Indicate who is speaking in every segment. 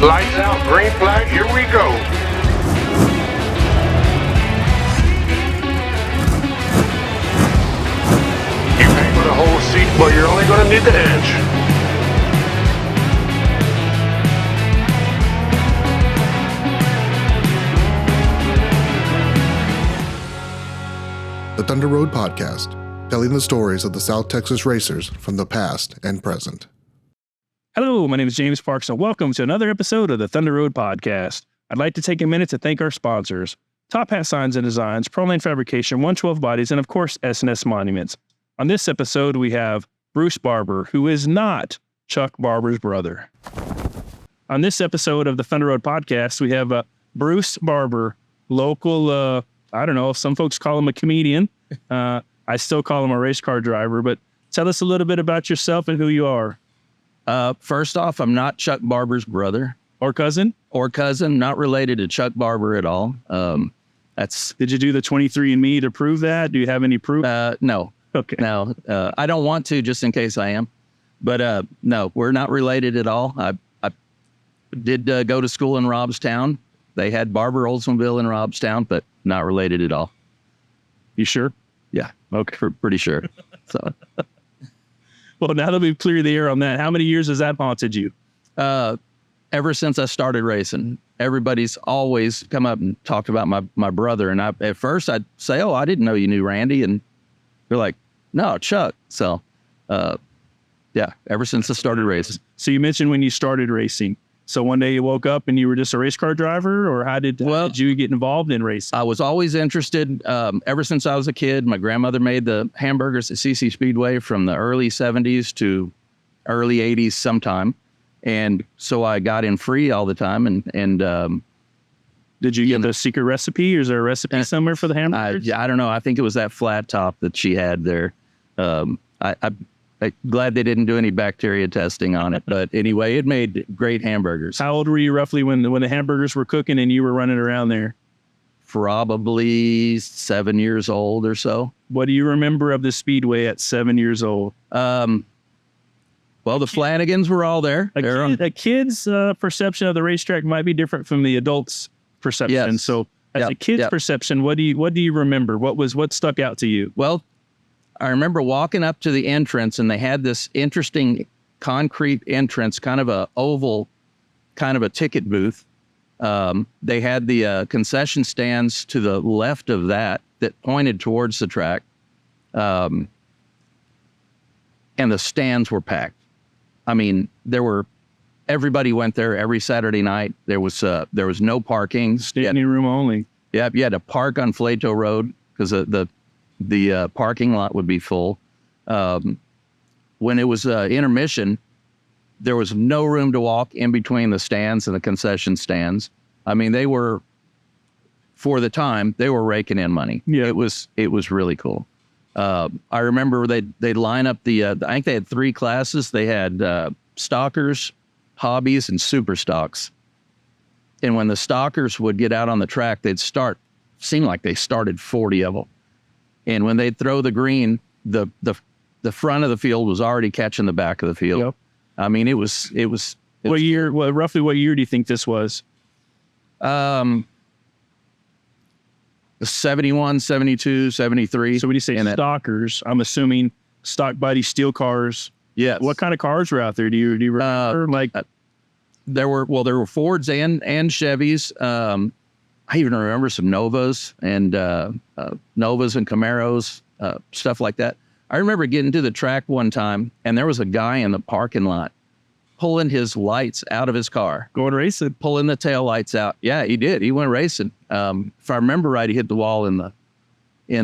Speaker 1: Lights out, green flag, here we go. You pay for the whole seat, but you're only gonna need the edge.
Speaker 2: The Thunder Road Podcast, telling the stories of the South Texas racers from the past and present.
Speaker 3: Hello, my name is James Parks, and welcome to another episode of the Thunder Road Podcast. I'd like to take a minute to thank our sponsors, Top Hat Signs and Designs, Proline Fabrication, 112 Bodies, and of course, S&S Monuments. On this episode, we have Bruce Barber, who is not Chuck Barber's brother. On this episode of the Thunder Road Podcast, we have Bruce Barber, local, I don't know, some folks call him a comedian. I still call him a race car driver, but tell us a little bit about yourself and who you are.
Speaker 4: First off, I'm not Chuck Barber's brother.
Speaker 3: Or cousin?
Speaker 4: Or cousin, not related to Chuck Barber at all.
Speaker 3: Did you do the 23andMe to prove that? Do you have any proof?
Speaker 4: No.
Speaker 3: Okay.
Speaker 4: No, I don't want to, just in case I am. But no, we're not related at all. I did go to school in Robstown. They had Barber Oldsmobile in Robstown, but not related at all.
Speaker 3: You sure?
Speaker 4: Yeah.
Speaker 3: Okay.
Speaker 4: Pretty sure. So.
Speaker 3: Well, now that we've cleared the air on that, how many years has that haunted you?
Speaker 4: Ever since I started racing, everybody's always come up and talked about my brother. And at first I'd say, oh, I didn't know you knew Randy. And they're like, no, Chuck. So, yeah, ever since I started racing.
Speaker 3: So you mentioned when you started racing. So one day you woke up and you were just a race car driver, or how did you get involved in racing?
Speaker 4: I was always interested. Ever since I was a kid, my grandmother made the hamburgers at CC Speedway from the early 70s to early 80s sometime. And so I got in free all the time. And
Speaker 3: did you get the secret recipe, or is there a recipe somewhere for the hamburgers?
Speaker 4: I don't know. I think it was that flat top that she had there. I'm glad they didn't do any bacteria testing on it. But anyway, it made great hamburgers.
Speaker 3: How old were you roughly when the hamburgers were cooking and you were running around there?
Speaker 4: Probably 7 years old or so.
Speaker 3: What do you remember of the Speedway at 7 years old?
Speaker 4: Well, the Flanagans were all there.
Speaker 3: A kid's perception of the racetrack might be different from the adult's perception.
Speaker 4: Yes.
Speaker 3: So as a kid's perception, what do you remember? What stuck out to you?
Speaker 4: Well, I remember walking up to the entrance, and they had this interesting concrete entrance, kind of a oval, kind of a ticket booth. They had the concession stands to the left of that pointed towards the track. And the stands were packed. I mean, everybody went there every Saturday night. There was no parking.
Speaker 3: Standing room only.
Speaker 4: Yep. You had to park on Flato Road because the parking lot would be full. When it was intermission, there was no room to walk in between the stands and the concession stands. I mean, for the time, they were raking in money.
Speaker 3: Yeah.
Speaker 4: It was really cool. I remember they'd line up I think they had 3 classes. They had stockers, hobbies, and super stocks. And when the stockers would get out on the track, seemed like they started 40 of them. And when they'd throw the green, the front of the field was already catching the back of the field.
Speaker 3: Yep.
Speaker 4: I mean, it was.
Speaker 3: Roughly what year do you think this was?
Speaker 4: 71, 72, 73.
Speaker 3: So when you say stockers, I'm assuming stock body steel cars.
Speaker 4: Yes.
Speaker 3: What kind of cars were out there? Do you remember?
Speaker 4: There were Fords and Chevys. I even remember some Novas and Camaros, stuff like that. I remember getting to the track one time, and there was a guy in the parking lot pulling his lights out of his car.
Speaker 3: Going racing?
Speaker 4: Pulling the tail lights out. Yeah, he did. He went racing. If I remember right, he hit the wall in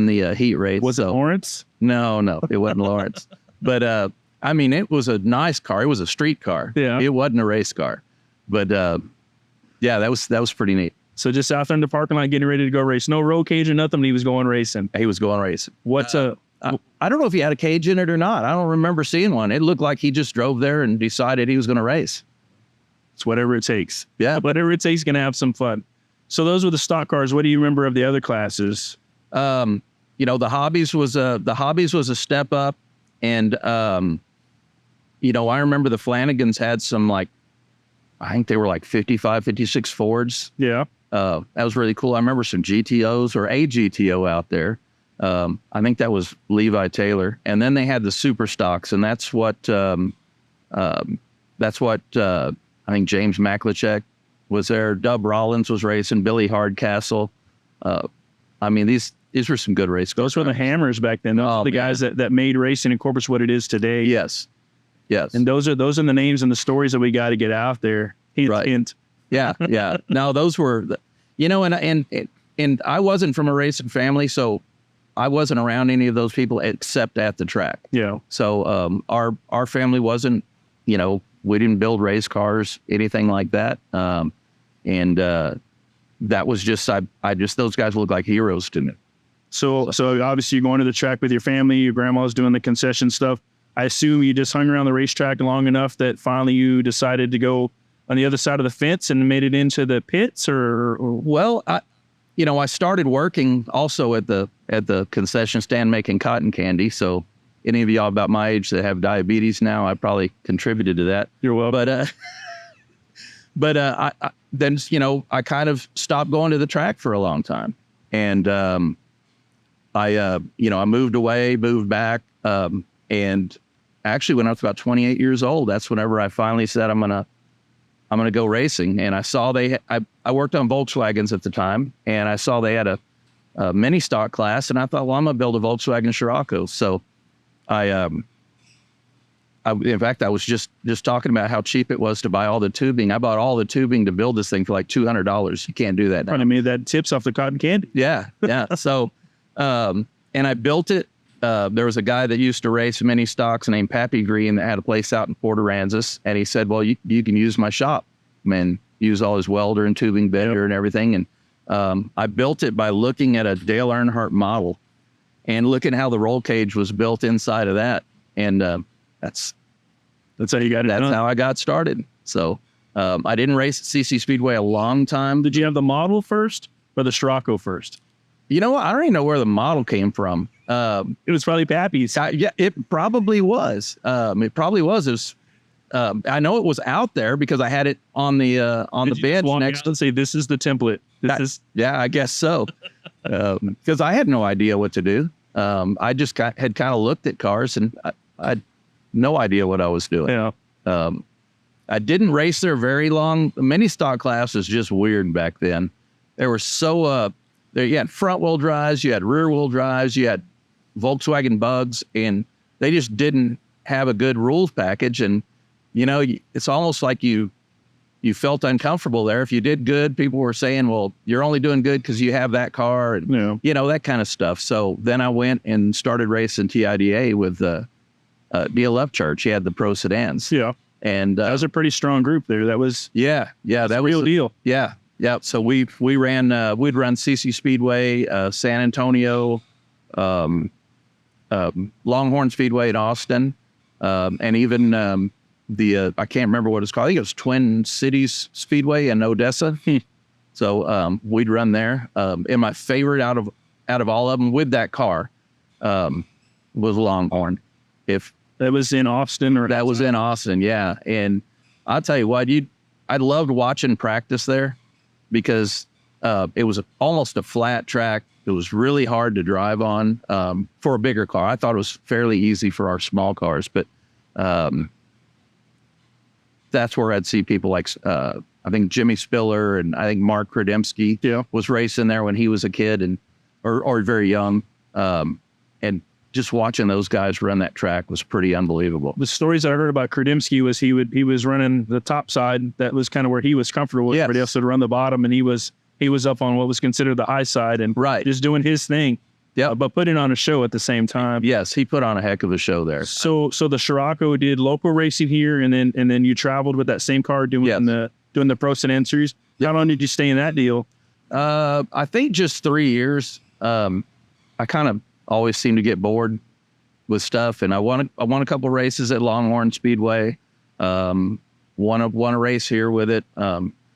Speaker 4: the heat race.
Speaker 3: Was it Lawrence?
Speaker 4: No, it wasn't Lawrence. But, I mean, it was a nice car. It was a street car.
Speaker 3: Yeah.
Speaker 4: It wasn't a race car. But, yeah, that was pretty neat.
Speaker 3: So just out there in the parking lot getting ready to go race. No roll cage or nothing, but he was going racing.
Speaker 4: He was going racing.
Speaker 3: I
Speaker 4: don't know if he had a cage in it or not. I don't remember seeing one. It looked like he just drove there and decided he was going to race.
Speaker 3: It's whatever it takes.
Speaker 4: Yeah.
Speaker 3: Whatever it takes, going to have some fun. So those were the stock cars. What do you remember of the other classes?
Speaker 4: The hobbies was a step up. And, I remember the Flanagans had some I think they were like 55, 56 Fords.
Speaker 3: Yeah.
Speaker 4: That was really cool. I remember some GTOs or a GTO out there. I think that was Levi Taylor. And then they had the super stocks, and that's what I think James Maklachek was there. Dub Rollins was racing. Billy Hardcastle. I mean, these were some good race cars.
Speaker 3: Those were the hammers back then. Those were the guys that made racing in Corpus what it is today.
Speaker 4: Yes.
Speaker 3: And those are the names and the stories that we got to get out there. Hint.
Speaker 4: Yeah. No, those were, and I wasn't from a racing family, so I wasn't around any of those people except at the track.
Speaker 3: Yeah.
Speaker 4: So our family wasn't, we didn't build race cars, anything like that. And that was just, those guys look like heroes to me.
Speaker 3: So obviously you're going to the track with your family, your grandma's doing the concession stuff. I assume you just hung around the racetrack long enough that finally you decided to go on the other side of the fence and made it into the pits, or?
Speaker 4: Well, I started working also at the concession stand making cotton candy. So any of y'all about my age that have diabetes now, I probably contributed to that.
Speaker 3: You're welcome.
Speaker 4: But I kind of stopped going to the track for a long time. And I moved away, moved back. And actually when I was about 28 years old, that's whenever I finally said, I'm going to go racing. And I saw I worked on Volkswagens at the time, and I saw they had a mini stock class, and I thought, well, I'm going to build a Volkswagen Scirocco. So in fact, I was just talking about how cheap it was to buy all the tubing. I bought all the tubing to build this thing for like $200. You can't do that now.
Speaker 3: Probably made that tips off the cotton candy.
Speaker 4: Yeah. So, and I built it. There was a guy that used to race mini stocks named Pappy Green that had a place out in Port Aransas. And he said, well, you can use my shop and use all his welder and tubing bender and everything. And I built it by looking at a Dale Earnhardt model and looking how the roll cage was built inside of that. And that's
Speaker 3: how you got it.
Speaker 4: That's how I got started. So I didn't race at CC Speedway a long time.
Speaker 3: Did you have the model first or the Scirocco first?
Speaker 4: You know what? I don't even know where the model came from.
Speaker 3: It was probably Pappy's.
Speaker 4: Yeah, it probably was. It was. I know it was out there because I had it on the bench next to.
Speaker 3: Say this is the template.
Speaker 4: Yeah, I guess so. Because I had no idea what to do. I just had kind of looked at cars and I had no idea what I was doing.
Speaker 3: Yeah.
Speaker 4: I didn't race there very long. The mini stock class was just weird back then. They were so there. You had front wheel drives, you had rear wheel drives, you had Volkswagen Bugs, and they just didn't have a good rules package. And it's almost like you felt uncomfortable there. If you did good, people were saying, well, you're only doing good because you have that car, and that kind of stuff. So then I went and started racing TIDA with Neil Upchurch. He had the pro sedans.
Speaker 3: Yeah.
Speaker 4: And
Speaker 3: that was a pretty strong group there. That was
Speaker 4: that was
Speaker 3: a real deal.
Speaker 4: Yeah. So we'd run CC Speedway, San Antonio, Longhorn Speedway in Austin, and even I can't remember what it's called. I think it was Twin Cities Speedway in Odessa. So we'd run there. And my favorite out of all of them with that car was Longhorn. If
Speaker 3: that was in Austin, or
Speaker 4: that was in Austin, yeah. And I'll tell you what, I loved watching practice there because it was almost a flat track. It was really hard to drive on for a bigger car. I thought it was fairly easy for our small cars, but that's where I'd see people like I think Jimmy Spiller and I think Mark Krademski was racing there when he was a kid or very young. And just watching those guys run that track was pretty unbelievable.
Speaker 3: The stories I heard about Krademski was he was running the top side. That was kind of where he was comfortable with. Everybody else would run the bottom, and he was up on what was considered the high side and just doing his thing. Yeah, but putting on a show at the same time.
Speaker 4: Yes, he put on a heck of a show there.
Speaker 3: So the Scirocco did local racing here, and then you traveled with that same car doing the Pro Sedan Series. How long did you stay in that deal?
Speaker 4: I think just 3 years. I kind of always seem to get bored with stuff, and I won a couple races at Longhorn Speedway. Won a race here with it,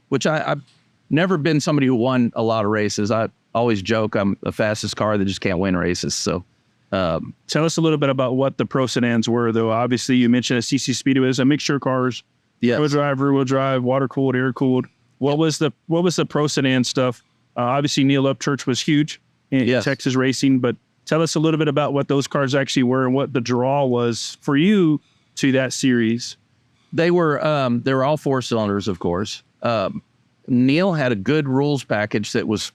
Speaker 4: which I've never been somebody who won a lot of races. I always joke I'm the fastest car that just can't win races. So
Speaker 3: tell us a little bit about what the Pro Sedans were, though. Obviously, you mentioned a CC Speedway was a mixture of cars.
Speaker 4: Yes.
Speaker 3: rear-wheel drive, water-cooled, air-cooled. What was the pro sedan stuff? Obviously, Neil Upchurch was huge in
Speaker 4: Yes.
Speaker 3: Texas racing, but tell us a little bit about what those cars actually were and what the draw was for you to that series.
Speaker 4: They were all 4 cylinders, of course. Neil had a good rules package that was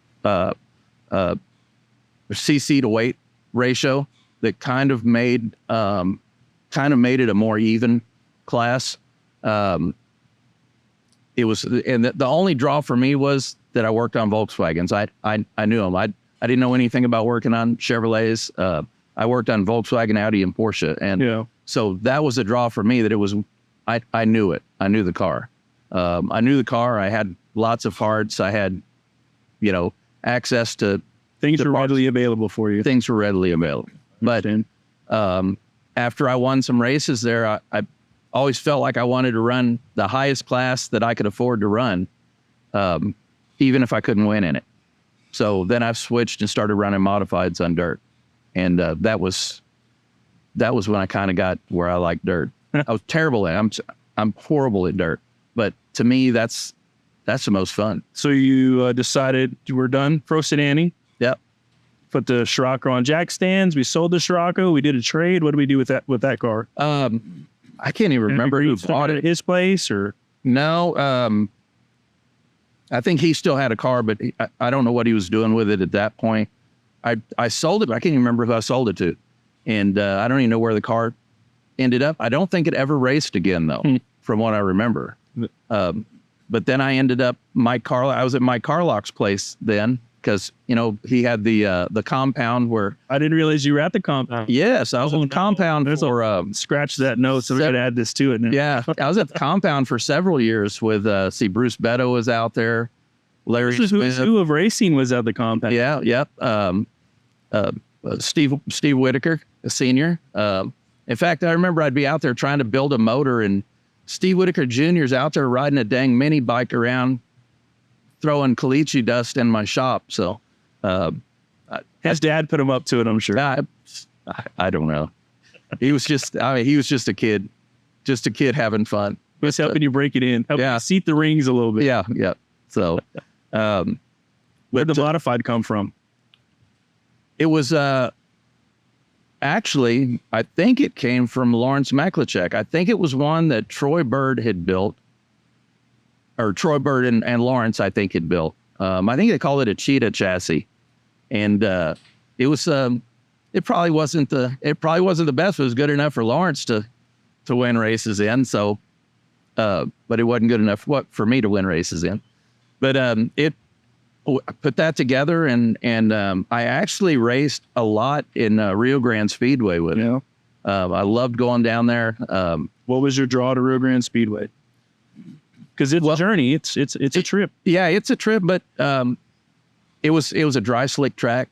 Speaker 4: CC to weight ratio that kind of made it a more even class. It was, and the only draw for me was that I worked on Volkswagens. I knew them. I didn't know anything about working on Chevrolets. I worked on Volkswagen, Audi, and Porsche, and so that was a draw for me. That it was, I knew it. I knew the car. I knew the car. I had lots of parts. I had, access to
Speaker 3: things were readily available for you.
Speaker 4: Things were readily available. But after I won some races there, I always felt like I wanted to run the highest class that I could afford to run, even if I couldn't win in it. So then I've switched and started running modifieds on dirt, and that was when I kind of got where I like dirt. I was terrible at it. I'm horrible at dirt, but to me that's the most fun. So
Speaker 3: you decided you were done pro sedan-ing?
Speaker 4: Yep.
Speaker 3: Put the Scirocco on jack stands. We sold the Scirocco. We did a trade. What did we do with that car?
Speaker 4: I can't even remember who bought it.
Speaker 3: At his place or
Speaker 4: no? I think he still had a car, but I don't know what he was doing with it at that point. I sold it, but I can't even remember who I sold it to, and I don't even know where the car ended up. I don't think it ever raced again, though, from what I remember. But then I ended up I was at Mike Carlock's place then, because he had the compound where
Speaker 3: I didn't realize you were at the compound.
Speaker 4: Yes, I was on the compound for
Speaker 3: scratch that note, so we got to add this to it now.
Speaker 4: Yeah, I was at the compound for several years with Bruce Barber was out there, Larry Smith.
Speaker 3: Who of racing was at the compound?
Speaker 4: Yeah, yep. Steve Whitaker, a senior. In fact, I remember I'd be out there trying to build a motor, and Steve Whitaker Jr.'s out there riding a dang mini bike around, throwing caliche dust in my shop. So
Speaker 3: his dad put him up to it, I'm sure.
Speaker 4: I don't know. He was just a kid, having fun.
Speaker 3: He was helping you break it in, helping you seat the rings a little bit.
Speaker 4: Yeah. So
Speaker 3: where'd the modified come from?
Speaker 4: It was actually, I think it came from Lawrence Meklacek. I think it was one that Troy Bird had built, or Troy Bird and Lawrence, I think, had built. I think they called it a Cheetah chassis, and it was. It probably wasn't the best. It was good enough for Lawrence to win races in. So, but it wasn't good enough for me to win races in. But I put that together, and I actually raced a lot in Rio Grande Speedway with it. I loved going down there.
Speaker 3: What was your draw to Rio Grande Speedway? Because it's a journey. It's a trip.
Speaker 4: Yeah, it's a trip, but it was a dry slick track.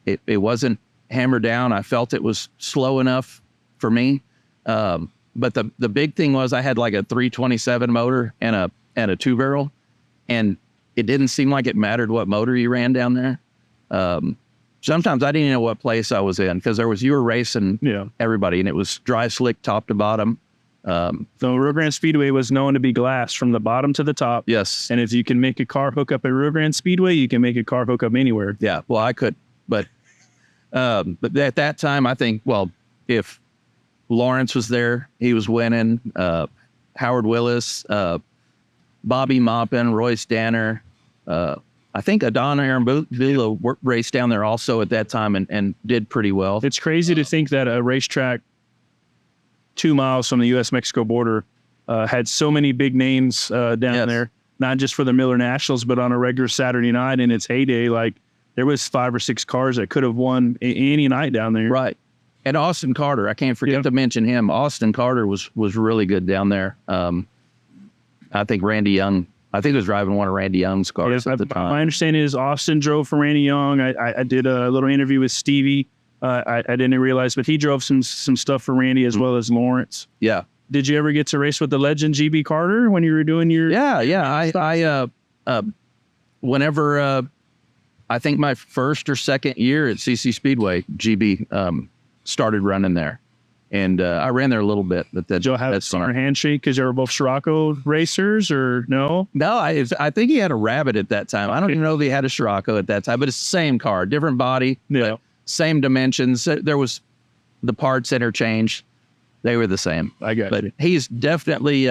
Speaker 4: It wasn't hammered down. I felt it was slow enough for me. But the big thing was I had like a 327 motor and a 2-barrel, and it didn't seem like it mattered what motor you ran down there. Sometimes I didn't even know what place I was in, because you were racing everybody, and it was dry slick top to bottom.
Speaker 3: So Rio Grande Speedway was known to be glass from the bottom to the top.
Speaker 4: Yes.
Speaker 3: And if you can make a car hook up at Rio Grande Speedway, you can make a car hook up anywhere.
Speaker 4: Yeah. Well, I could, but at that time, I think, if Lawrence was there, he was winning. Howard Willis, Bobby Maupin, Royce Danner. I think Adana Arambula raced down there also at that time and did pretty well.
Speaker 3: It's crazy to think that a racetrack 2 miles from the U.S.-Mexico border had so many big names down there, not just for the Miller Nationals, but on a regular Saturday night in its heyday. Like, there was 5 or 6 cars that could have won any night down there.
Speaker 4: Right. And Austin Carter, I can't forget to mention him. Austin Carter was really good down there. I think Randy Young, was driving one of Randy Young's cars at the time.
Speaker 3: My understanding is Austin drove for Randy Young. I did a little interview with Stevie. I didn't realize, but he drove some stuff for Randy as well as Lawrence.
Speaker 4: Yeah.
Speaker 3: Did you ever get to race with the legend GB Carter when you were doing your?
Speaker 4: Yeah. I whenever I think my first or second year at CC Speedway, GB started running there, And I ran there a little bit, but
Speaker 3: Did y'all have a summer handshake because you were both Scirocco racers, or no?
Speaker 4: No, I think he had a Rabbit at that time. I don't even know if he had a Scirocco at that time, but it's the same car, different body, same dimensions. There was the parts interchanged; they were the same.
Speaker 3: I got
Speaker 4: but
Speaker 3: you.
Speaker 4: He's definitely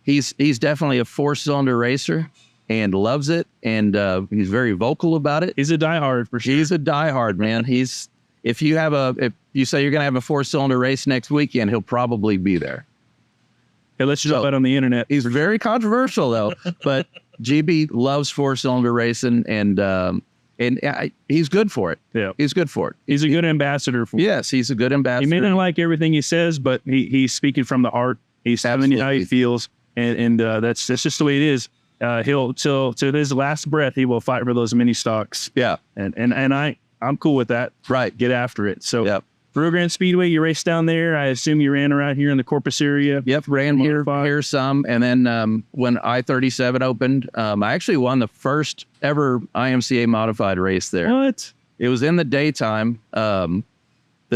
Speaker 4: he's definitely a 4-cylinder racer and loves it, and he's very vocal about it.
Speaker 3: He's a diehard for sure.
Speaker 4: He's a diehard, man. If you say you're going to have a 4-cylinder race next weekend, he'll probably be there.
Speaker 3: He'll let you know that on the internet.
Speaker 4: He's very controversial though, but GB loves 4-cylinder racing, and he's good for it.
Speaker 3: Yeah,
Speaker 4: he's good for it.
Speaker 3: He's a good ambassador for it.
Speaker 4: Yes, he's a good ambassador.
Speaker 3: He may not like everything he says, but he's speaking from the heart. He's telling you how he feels, and that's just the way it is. He'll till his last breath, he will fight for those mini stocks.
Speaker 4: Yeah,
Speaker 3: and I'm cool with that.
Speaker 4: Right,
Speaker 3: get after it. So, Rio Grande Speedway, you raced down there. I assume you ran around here in the Corpus area.
Speaker 4: Yep, ran here some, and then when I-37 opened, I actually won the first ever IMCA modified race there.
Speaker 3: What?
Speaker 4: It was in the daytime. The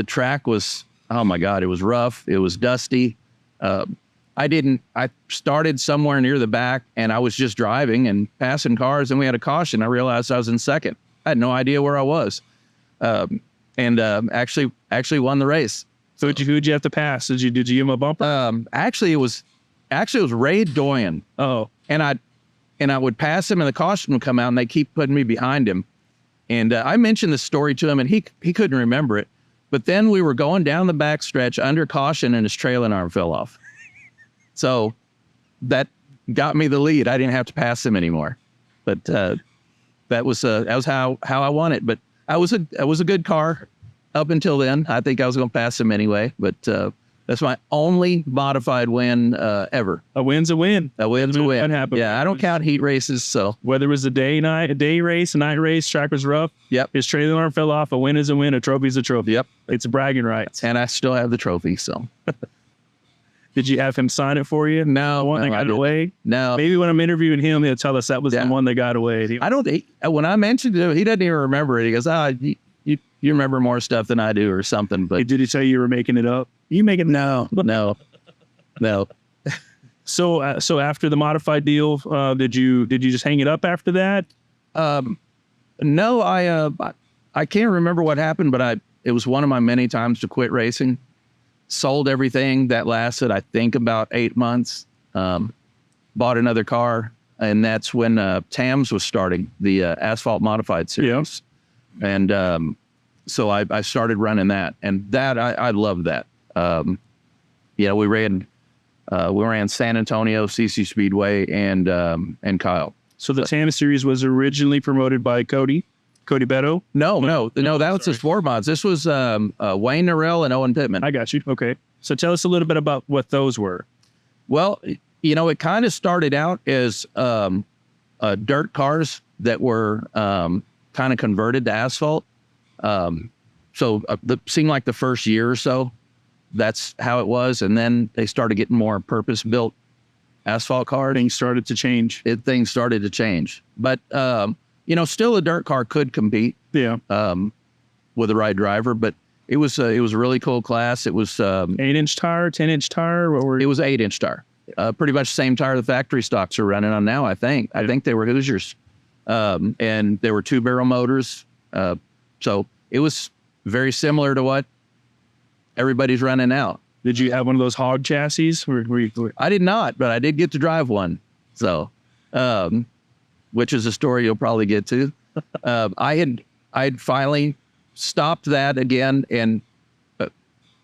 Speaker 4: track was, oh my God, it was rough. It was dusty. I started somewhere near the back, and I was just driving and passing cars, and we had a caution. I realized I was in second. I had no idea where I was, and actually won the race.
Speaker 3: So who'd you have to pass? Did you give him a bumper?
Speaker 4: Actually it was Ray Doyen.
Speaker 3: Oh,
Speaker 4: and I would pass him, and the caution would come out, and they keep putting me behind him. And I mentioned this story to him, and he couldn't remember it. But then we were going down the back stretch under caution, and his trailing arm fell off. So that got me the lead. I didn't have to pass him anymore. But that was how I won it. But I was a good car up until then. I think I was going to pass him anyway. But that's my only modified win ever.
Speaker 3: A win's a win.
Speaker 4: A win's a win.
Speaker 3: That happened.
Speaker 4: Yeah, I don't count heat races. So
Speaker 3: whether it was a day race, a night race, track was rough.
Speaker 4: Yep.
Speaker 3: His trailing arm fell off. A win is a win. A trophy's a trophy.
Speaker 4: Yep.
Speaker 3: It's a bragging rights.
Speaker 4: And I still have the trophy. So.
Speaker 3: Did you have him sign it for you?
Speaker 4: No,
Speaker 3: the one that got away?
Speaker 4: No.
Speaker 3: Maybe when I'm interviewing him, he'll tell us that was the one that got away.
Speaker 4: When I mentioned it, he doesn't even remember it. He goes, you remember more stuff than I do or something. But
Speaker 3: did he tell you were making it up? You making
Speaker 4: No.
Speaker 3: So after the modified deal, did you just hang it up after that?
Speaker 4: No, I can't remember what happened, but it was one of my many times to quit racing. Sold everything. That lasted, I think, about 8 months. Bought another car, and that's when TAMS was starting, the Asphalt Modified Series.
Speaker 3: Yeah.
Speaker 4: And so I started running that, and that I loved that. We ran San Antonio, CC Speedway, and Kyle.
Speaker 3: So the TAMS series was originally promoted by Cody Beto?
Speaker 4: No, that was the sport mods. This was Wayne Norrell and Owen Pittman.
Speaker 3: I got you. Okay. So tell us a little bit about what those were.
Speaker 4: Well, it kind of started out as dirt cars that were kind of converted to asphalt. So it seemed like the first year or so, that's how it was. And then they started getting more purpose-built asphalt cars.
Speaker 3: Things started to change.
Speaker 4: Things started to change. But, still a dirt car could compete.
Speaker 3: Yeah.
Speaker 4: With the right driver, but it was a really cool class. It was
Speaker 3: 8-inch tire, 10-inch tire.
Speaker 4: It was 8-inch tire. Pretty much the same tire the factory stocks are running on now. I think. Yeah. I think they were Hoosiers, and they were 2-barrel motors. So it was very similar to what everybody's running now.
Speaker 3: Did you have one of those hog chassis?
Speaker 4: I did not, but I did get to drive one. So, which is a story you'll probably get to. I had finally stopped that again, and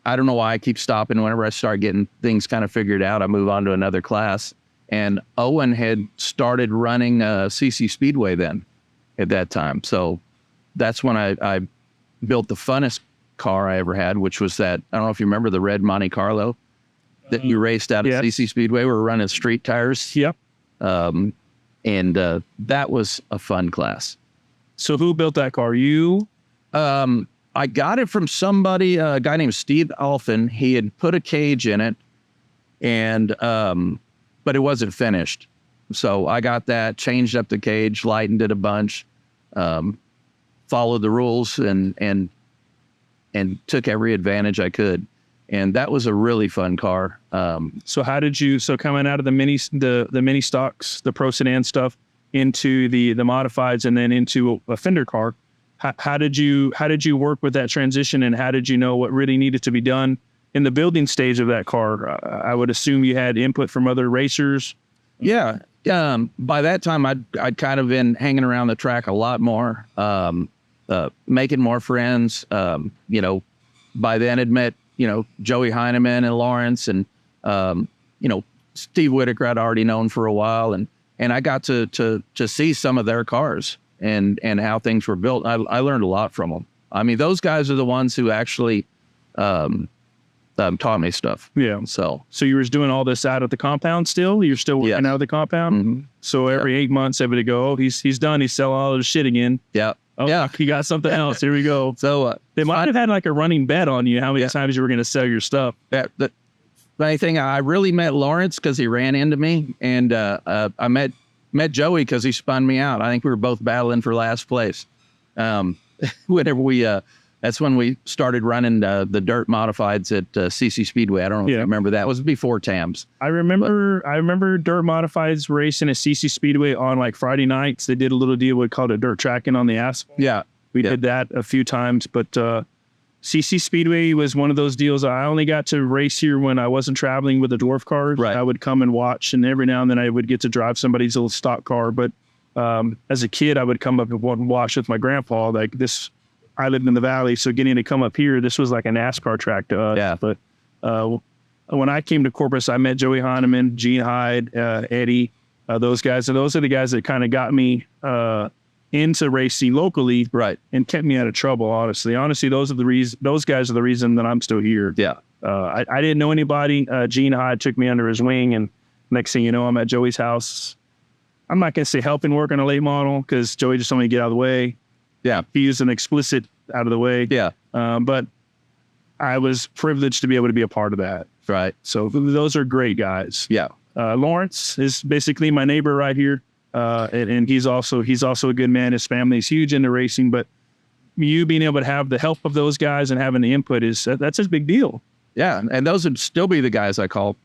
Speaker 4: I don't know why I keep stopping. Whenever I start getting things kind of figured out, I move on to another class. And Owen had started running CC Speedway then at that time. So that's when I built the funnest car I ever had, which was that, I don't know if you remember the red Monte Carlo that you raced out at CC Speedway. We were running street tires.
Speaker 3: Yep.
Speaker 4: And that was a fun class.
Speaker 3: So who built that car? You?
Speaker 4: I got it from somebody, a guy named Steve Alphin. He had put a cage in it, and but it wasn't finished. So I got that, changed up the cage, lightened it a bunch, followed the rules, and took every advantage I could. And that was a really fun car.
Speaker 3: So coming out of the mini stocks, the Pro Sedan stuff, into the modifieds and then into a fender car, how did you work with that transition, and how did you know what really needed to be done in the building stage of that car? I would assume you had input from other racers.
Speaker 4: Yeah. By that time, I'd kind of been hanging around the track a lot more, making more friends. By then had met, Joey Heineman and Lawrence, and, Steve Whitaker I'd already known for a while. And I got to see some of their cars and how things were built. I learned a lot from them. I mean, those guys are the ones who actually taught me stuff.
Speaker 3: Yeah.
Speaker 4: So
Speaker 3: you were doing all this out at the compound still? You're still working out of the compound?
Speaker 4: Mm-hmm.
Speaker 3: So every 8 months, everybody go, oh, he's done. He's selling all of his shit again.
Speaker 4: Yeah.
Speaker 3: Oh,
Speaker 4: yeah.
Speaker 3: He got something else. Here we go.
Speaker 4: So
Speaker 3: they might have had like a running bet on you how many times you were going to sell your stuff.
Speaker 4: The funny thing, I really met Lawrence because he ran into me, and I met Joey because he spun me out. I think we were both battling for last place. Whenever that's when we started running the dirt modifieds at CC Speedway. I don't know if you remember that. It was before TAMS.
Speaker 3: I remember dirt modifieds racing at CC Speedway on like Friday nights. They did a little deal we called it dirt tracking on the asphalt.
Speaker 4: Yeah.
Speaker 3: We did that a few times, but CC Speedway was one of those deals. I only got to race here when I wasn't traveling with the dwarf cars.
Speaker 4: Right.
Speaker 3: I would come and watch, and every now and then I would get to drive somebody's little stock car. But as a kid, I would come up and watch with my grandpa. Like this, I lived in the valley, so getting to come up here, this was like a NASCAR track to us.
Speaker 4: Yeah.
Speaker 3: But when I came to Corpus, I met Joey Heineman, Gene Hyde, Eddie, those guys. And those are the guys that kind of got me into racing locally,
Speaker 4: right,
Speaker 3: and kept me out of trouble. Honestly, those guys are the reason that I'm still here.
Speaker 4: Yeah.
Speaker 3: I didn't know anybody. Gene Hyde took me under his wing, and next thing you know, I'm at Joey's house. I'm not gonna say helping work on a late model because Joey just told me to get out of the way.
Speaker 4: Yeah.
Speaker 3: He used an explicit out of the way.
Speaker 4: Yeah.
Speaker 3: But I was privileged to be able to be a part of that.
Speaker 4: Right.
Speaker 3: So those are great guys.
Speaker 4: Yeah.
Speaker 3: Lawrence is basically my neighbor right here. And he's also a good man. His family's huge into racing, but you being able to have the help of those guys and having the input that's a big deal.
Speaker 4: Yeah. And those would still be the guys I call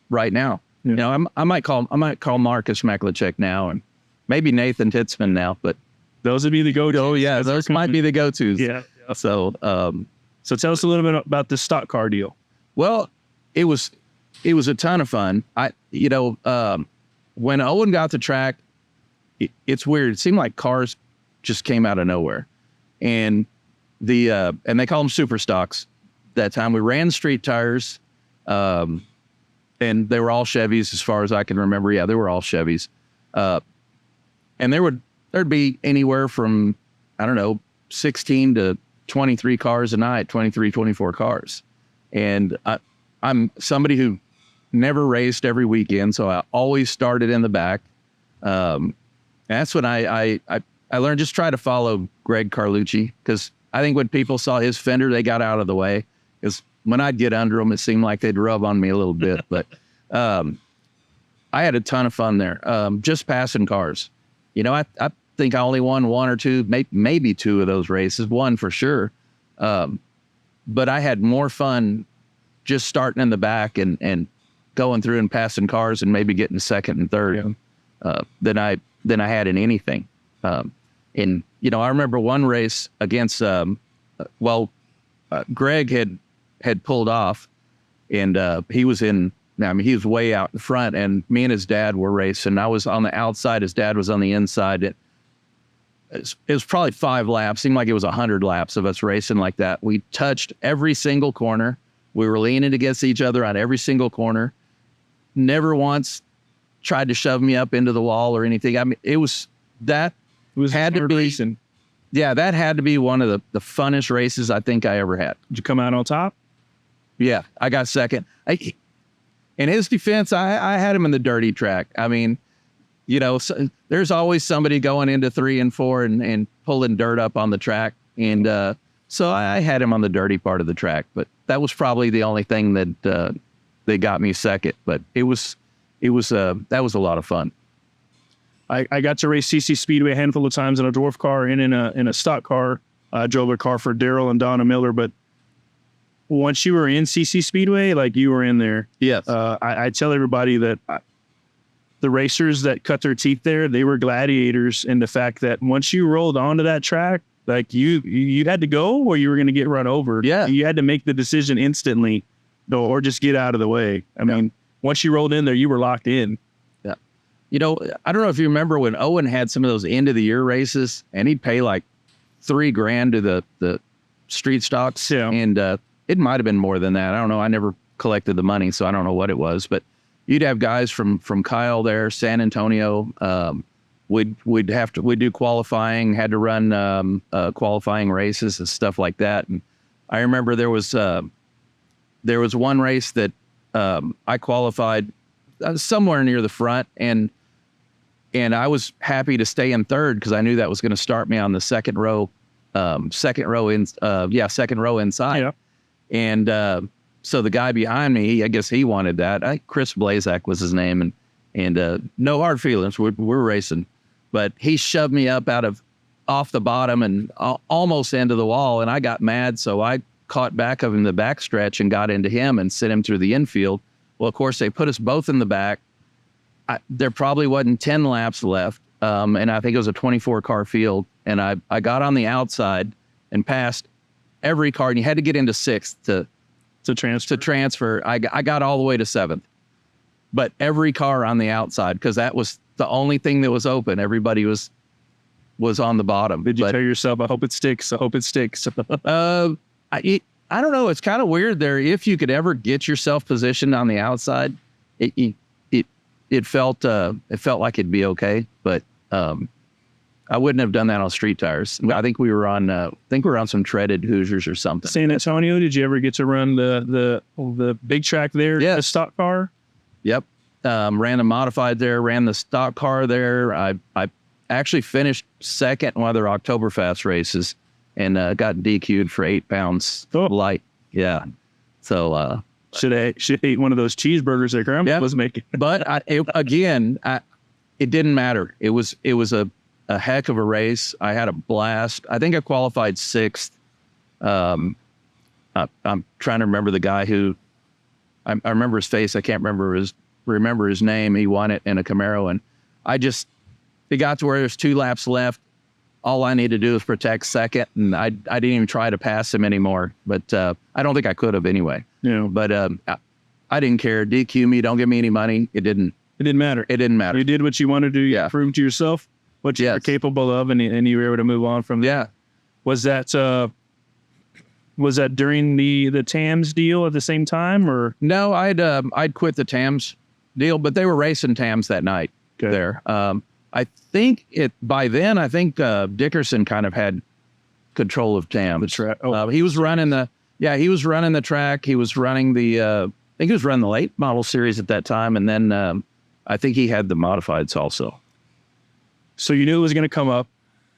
Speaker 4: right now. Yeah. I might call Marcus Maklicek now, and maybe Nathan Titzman now, but
Speaker 3: those would be the go-tos.
Speaker 4: Oh yeah, those might be the go-tos.
Speaker 3: Yeah.
Speaker 4: So
Speaker 3: tell us a little bit about the stock car deal.
Speaker 4: Well, it was a ton of fun. When Owen got the track, it's weird. It seemed like cars just came out of nowhere, and and they call them super stocks. That time we ran street tires, and they were all Chevys as far as I can remember. Yeah, they were all Chevys, and there'd be anywhere from, I don't know, 16 to 23 cars a night, 23, 24 cars. And I'm somebody who never raced every weekend, so I always started in the back. That's when I learned, just try to follow Greg Carlucci, because I think when people saw his fender, they got out of the way. Because when I'd get under them, it seemed like they'd rub on me a little bit. But I had a ton of fun there, just passing cars. I think I only won one or two, maybe two of those races, one for sure. But I had more fun just starting in the back and going through and passing cars and maybe getting second and third than I had in anything. I remember one race against, Greg had pulled off, and he was he was way out in front, and me and his dad were racing. I was on the outside, his dad was on the inside. It was probably 5 laps. Seemed like it was 100 laps of us racing like that. We touched every single corner. We were leaning against each other on every single corner. Never once tried to shove me up into the wall or anything. I mean, that had to be one of the funnest races I think I ever had.
Speaker 3: Did you come out on top?
Speaker 4: Yeah, I got second. In his defense, I had him in the dirty track. I mean, there's always somebody going into 3 and 4 and pulling dirt up on the track. And so I had him on the dirty part of the track. But that was probably the only thing that got me second. But that was a lot of fun.
Speaker 3: I got to race CC Speedway a handful of times in a dwarf car and in a stock car. I drove a car for Daryl and Donna Miller. But once you were in CC Speedway, like you were in there.
Speaker 4: Yes.
Speaker 3: I tell everybody that the racers that cut their teeth there, they were gladiators in the fact that once you rolled onto that track, like you had to go or you were going to get run over.
Speaker 4: Yeah.
Speaker 3: You had to make the decision instantly or just get out of the way. I mean, once you rolled in there, you were locked in.
Speaker 4: Yeah. You know, I don't know if you remember when Owen had some of those end of the year races and he'd pay like $3,000 to the street stocks.
Speaker 3: Yeah.
Speaker 4: And it might've been more than that. I don't know. I never collected the money, so I don't know what it was, but you'd have guys from Kyle there, San Antonio. We'd do qualifying, had to run qualifying races and stuff like that. And I remember there was one race that I qualified somewhere near the front, and I was happy to stay in third because I knew that was going to start me on the second row inside.
Speaker 3: Yeah.
Speaker 4: And so the guy behind me, I guess he wanted that. Chris Blazak was his name, and no hard feelings. We're racing, but he shoved me up off the bottom and almost into the wall, and I got mad, so I caught back of him the back stretch and got into him and sent him through the infield. Well, of course, they put us both in the back. There probably wasn't 10 laps left, and I think it was a 24-car field, and I got on the outside and passed every car, and you had to get into sixth to transfer. I got all the way to seventh, but every car on the outside, because that was the only thing that was open. Everybody was on the bottom.
Speaker 3: Did you tell yourself, I hope it sticks? I hope it sticks.
Speaker 4: I don't know. It's kind of weird there. If you could ever get yourself positioned on the outside, it felt like it'd be okay, but I wouldn't have done that on street tires. I think we were on some treaded Hoosiers or something.
Speaker 3: San Antonio, did you ever get to run the big track there?
Speaker 4: Yeah.
Speaker 3: The stock car?
Speaker 4: Yep. Ran the modified there, ran the stock car there. I actually finished second in one of their Oktoberfest races and got DQ'd for 8 pounds light. Yeah. So
Speaker 3: should eat one of those cheeseburgers that Grandma was making.
Speaker 4: But it didn't matter. It was a heck of a race. I had a blast. I think I qualified sixth. I'm trying to remember the guy who I remember his face. I can't remember his name. He won it in a Camaro, and it got to where there's 2 laps left. All I need to do is protect second, and I didn't even try to pass him anymore. But I don't think I could have anyway.
Speaker 3: Yeah.
Speaker 4: But I didn't care. DQ me. Don't give me any money. It didn't matter. It didn't matter.
Speaker 3: You did what you wanted to do.
Speaker 4: Yeah.
Speaker 3: Prove to yourself what you were capable of, and you were able to move on from there.
Speaker 4: Yeah.
Speaker 3: Was that during the TAMS deal at the same time, or
Speaker 4: no? I'd quit the TAMS deal, but they were racing TAMS that night there. I think by then Dickerson kind of had control of TAMS.
Speaker 3: That's right.
Speaker 4: He was running the track. He was running I think he was running the late model series at that time, and then I think he had the modifieds also.
Speaker 3: So you knew it was going to come up.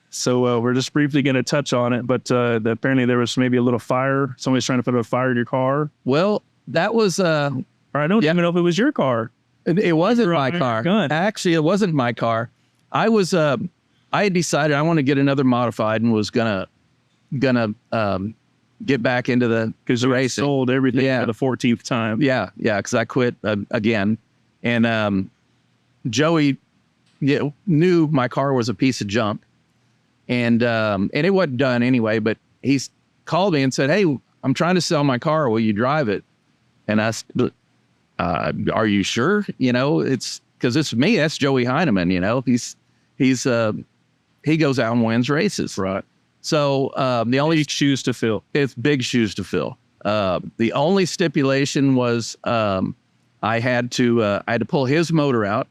Speaker 3: So we're just briefly going to touch on it, but apparently there was maybe a little fire. Somebody's trying to put a fire in your car.
Speaker 4: Well, that was
Speaker 3: or I don't even know if it was your car.
Speaker 4: It wasn't my car. Actually, it wasn't my car. I had decided I want to get another modified and was gonna get back into the racing.
Speaker 3: Sold everything for the 14th time.
Speaker 4: Yeah, because I quit again, and Joey knew my car was a piece of junk, and it wasn't done anyway. But he called me and said, "Hey, I'm trying to sell my car. Will you drive it?" And I said, "Are you sure? It's because it's me. That's Joey Heineman. He goes out and wins races,
Speaker 3: right?"
Speaker 4: So the only
Speaker 3: big shoes to fill.
Speaker 4: It's big shoes to fill. The only stipulation was I had to pull his motor out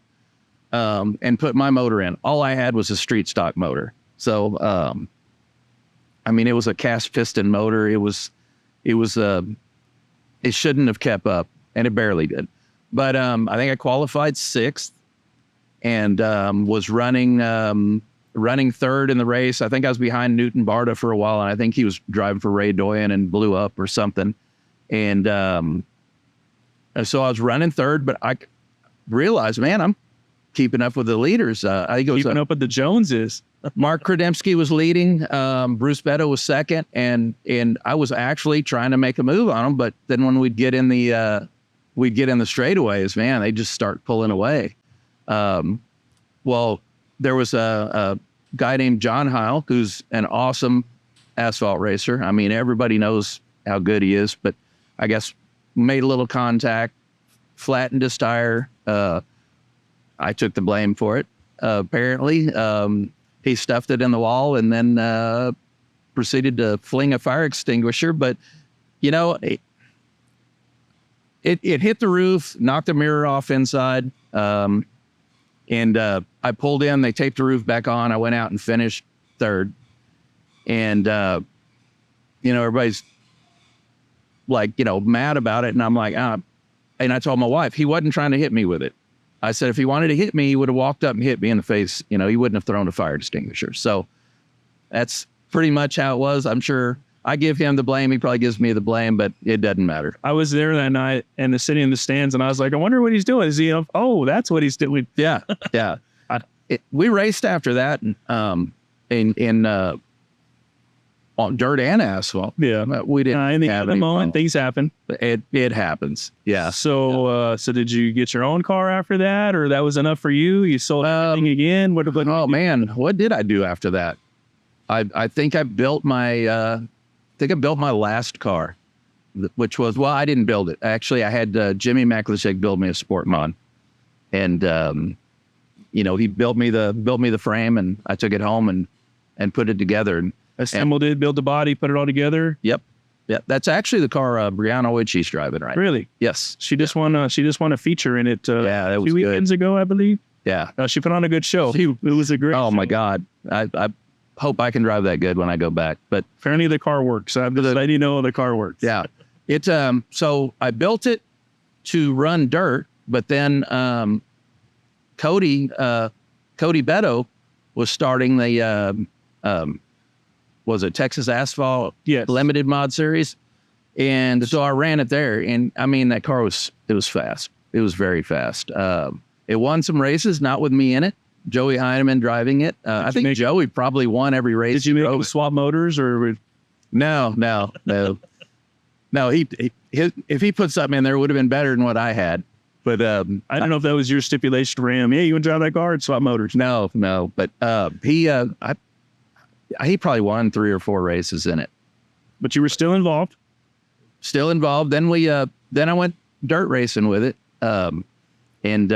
Speaker 4: and put my motor in. All I had was a street stock motor. So it was a cast piston motor. It shouldn't have kept up, and it barely did. But I think I qualified sixth and was running third in the race. I think I was behind Newton Barta for a while, and I think he was driving for Ray Doyen and blew up or something. And so I was running third, but I realized, man, I'm keeping up with the leaders.
Speaker 3: Keeping up with the Joneses.
Speaker 4: Mark Krademski was leading. Bruce Barber was second, and I was actually trying to make a move on them. But then when we'd get in the straightaways, man, they just start pulling away. Well, there was a guy named John Heil, who's an awesome asphalt racer. I mean, everybody knows how good he is, but I guess made a little contact, flattened his tire. I took the blame for it. Apparently, he stuffed it in the wall and then proceeded to fling a fire extinguisher. But, you know, it hit the roof, knocked the mirror off inside. And I pulled in, they taped the roof back on. I went out and finished third. And, you know, everybody's like, you know, mad about it. And I'm like, and I told my wife, he wasn't trying to hit me with it. I said, if he wanted to hit me, he would have walked up and hit me in the face. You know, he wouldn't have thrown a fire extinguisher. So that's pretty much how it was. I'm sure I give him the blame. He probably gives me the blame, but it doesn't matter.
Speaker 3: I was there that night and sitting in the stands, and I was like, I wonder what he's doing. Is he, that's what he's doing.
Speaker 4: Yeah. Yeah. We raced after that on dirt and asphalt.
Speaker 3: Yeah.
Speaker 4: We didn't
Speaker 3: in the
Speaker 4: have
Speaker 3: other
Speaker 4: any
Speaker 3: moment,
Speaker 4: problem.
Speaker 3: things happen.
Speaker 4: It happens. Yeah.
Speaker 3: So did you get your own car after that, or that was enough for you? You sold everything again?
Speaker 4: Oh man, what did I do after that? I think I built my last car, which was, well, I didn't build it. Actually, I had Jimmy McLishek build me a sport mod, and you know, he built me the frame, and I took it home and put it together and
Speaker 3: assembled it, built the body, put it all together.
Speaker 4: Yep. Yeah, that's actually the car Brianna Witchy's driving right now.
Speaker 3: Really?
Speaker 4: Yes.
Speaker 3: She just won a feature in it.
Speaker 4: Yeah, that was
Speaker 3: 2 weekends ago, I believe.
Speaker 4: Yeah.
Speaker 3: She put on a good show. It was a great show.
Speaker 4: Oh my God. I hope I can drive that good when I go back. But
Speaker 3: apparently the car works. I'm just letting you know the car works.
Speaker 4: Yeah. It so I built it to run dirt, but then Cody Beto was starting the was it Texas Asphalt Limited Mod Series, and so I ran it there, and I mean that car was fast. It was very fast. It won some races, not with me in it. Joey Heineman driving it. I think Joey probably won every race.
Speaker 3: Did you make him swap motors or?
Speaker 4: No. If he put something in there, it would have been better than what I had. But
Speaker 3: I don't know if that was your stipulation for him. Yeah, you want to drive that car and swap motors?
Speaker 4: No. But he probably won 3 or 4 races in it.
Speaker 3: But you were still involved.
Speaker 4: Still involved. Then then I went dirt racing with it, and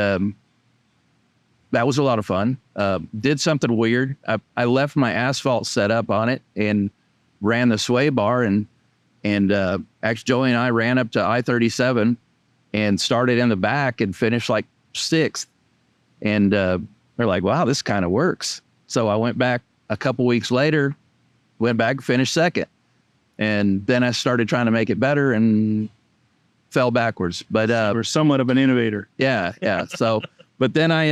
Speaker 4: that was a lot of fun. Did something weird. I left my asphalt set up on it and ran the sway bar, and actually Joey and I ran up to I-37 and started in the back and finished like 6th. And they're like, wow, this kind of works. So I went back a couple weeks later, finished 2nd. And then I started trying to make it better and fell backwards. But
Speaker 3: we're somewhat of an innovator.
Speaker 4: Yeah. So, but then I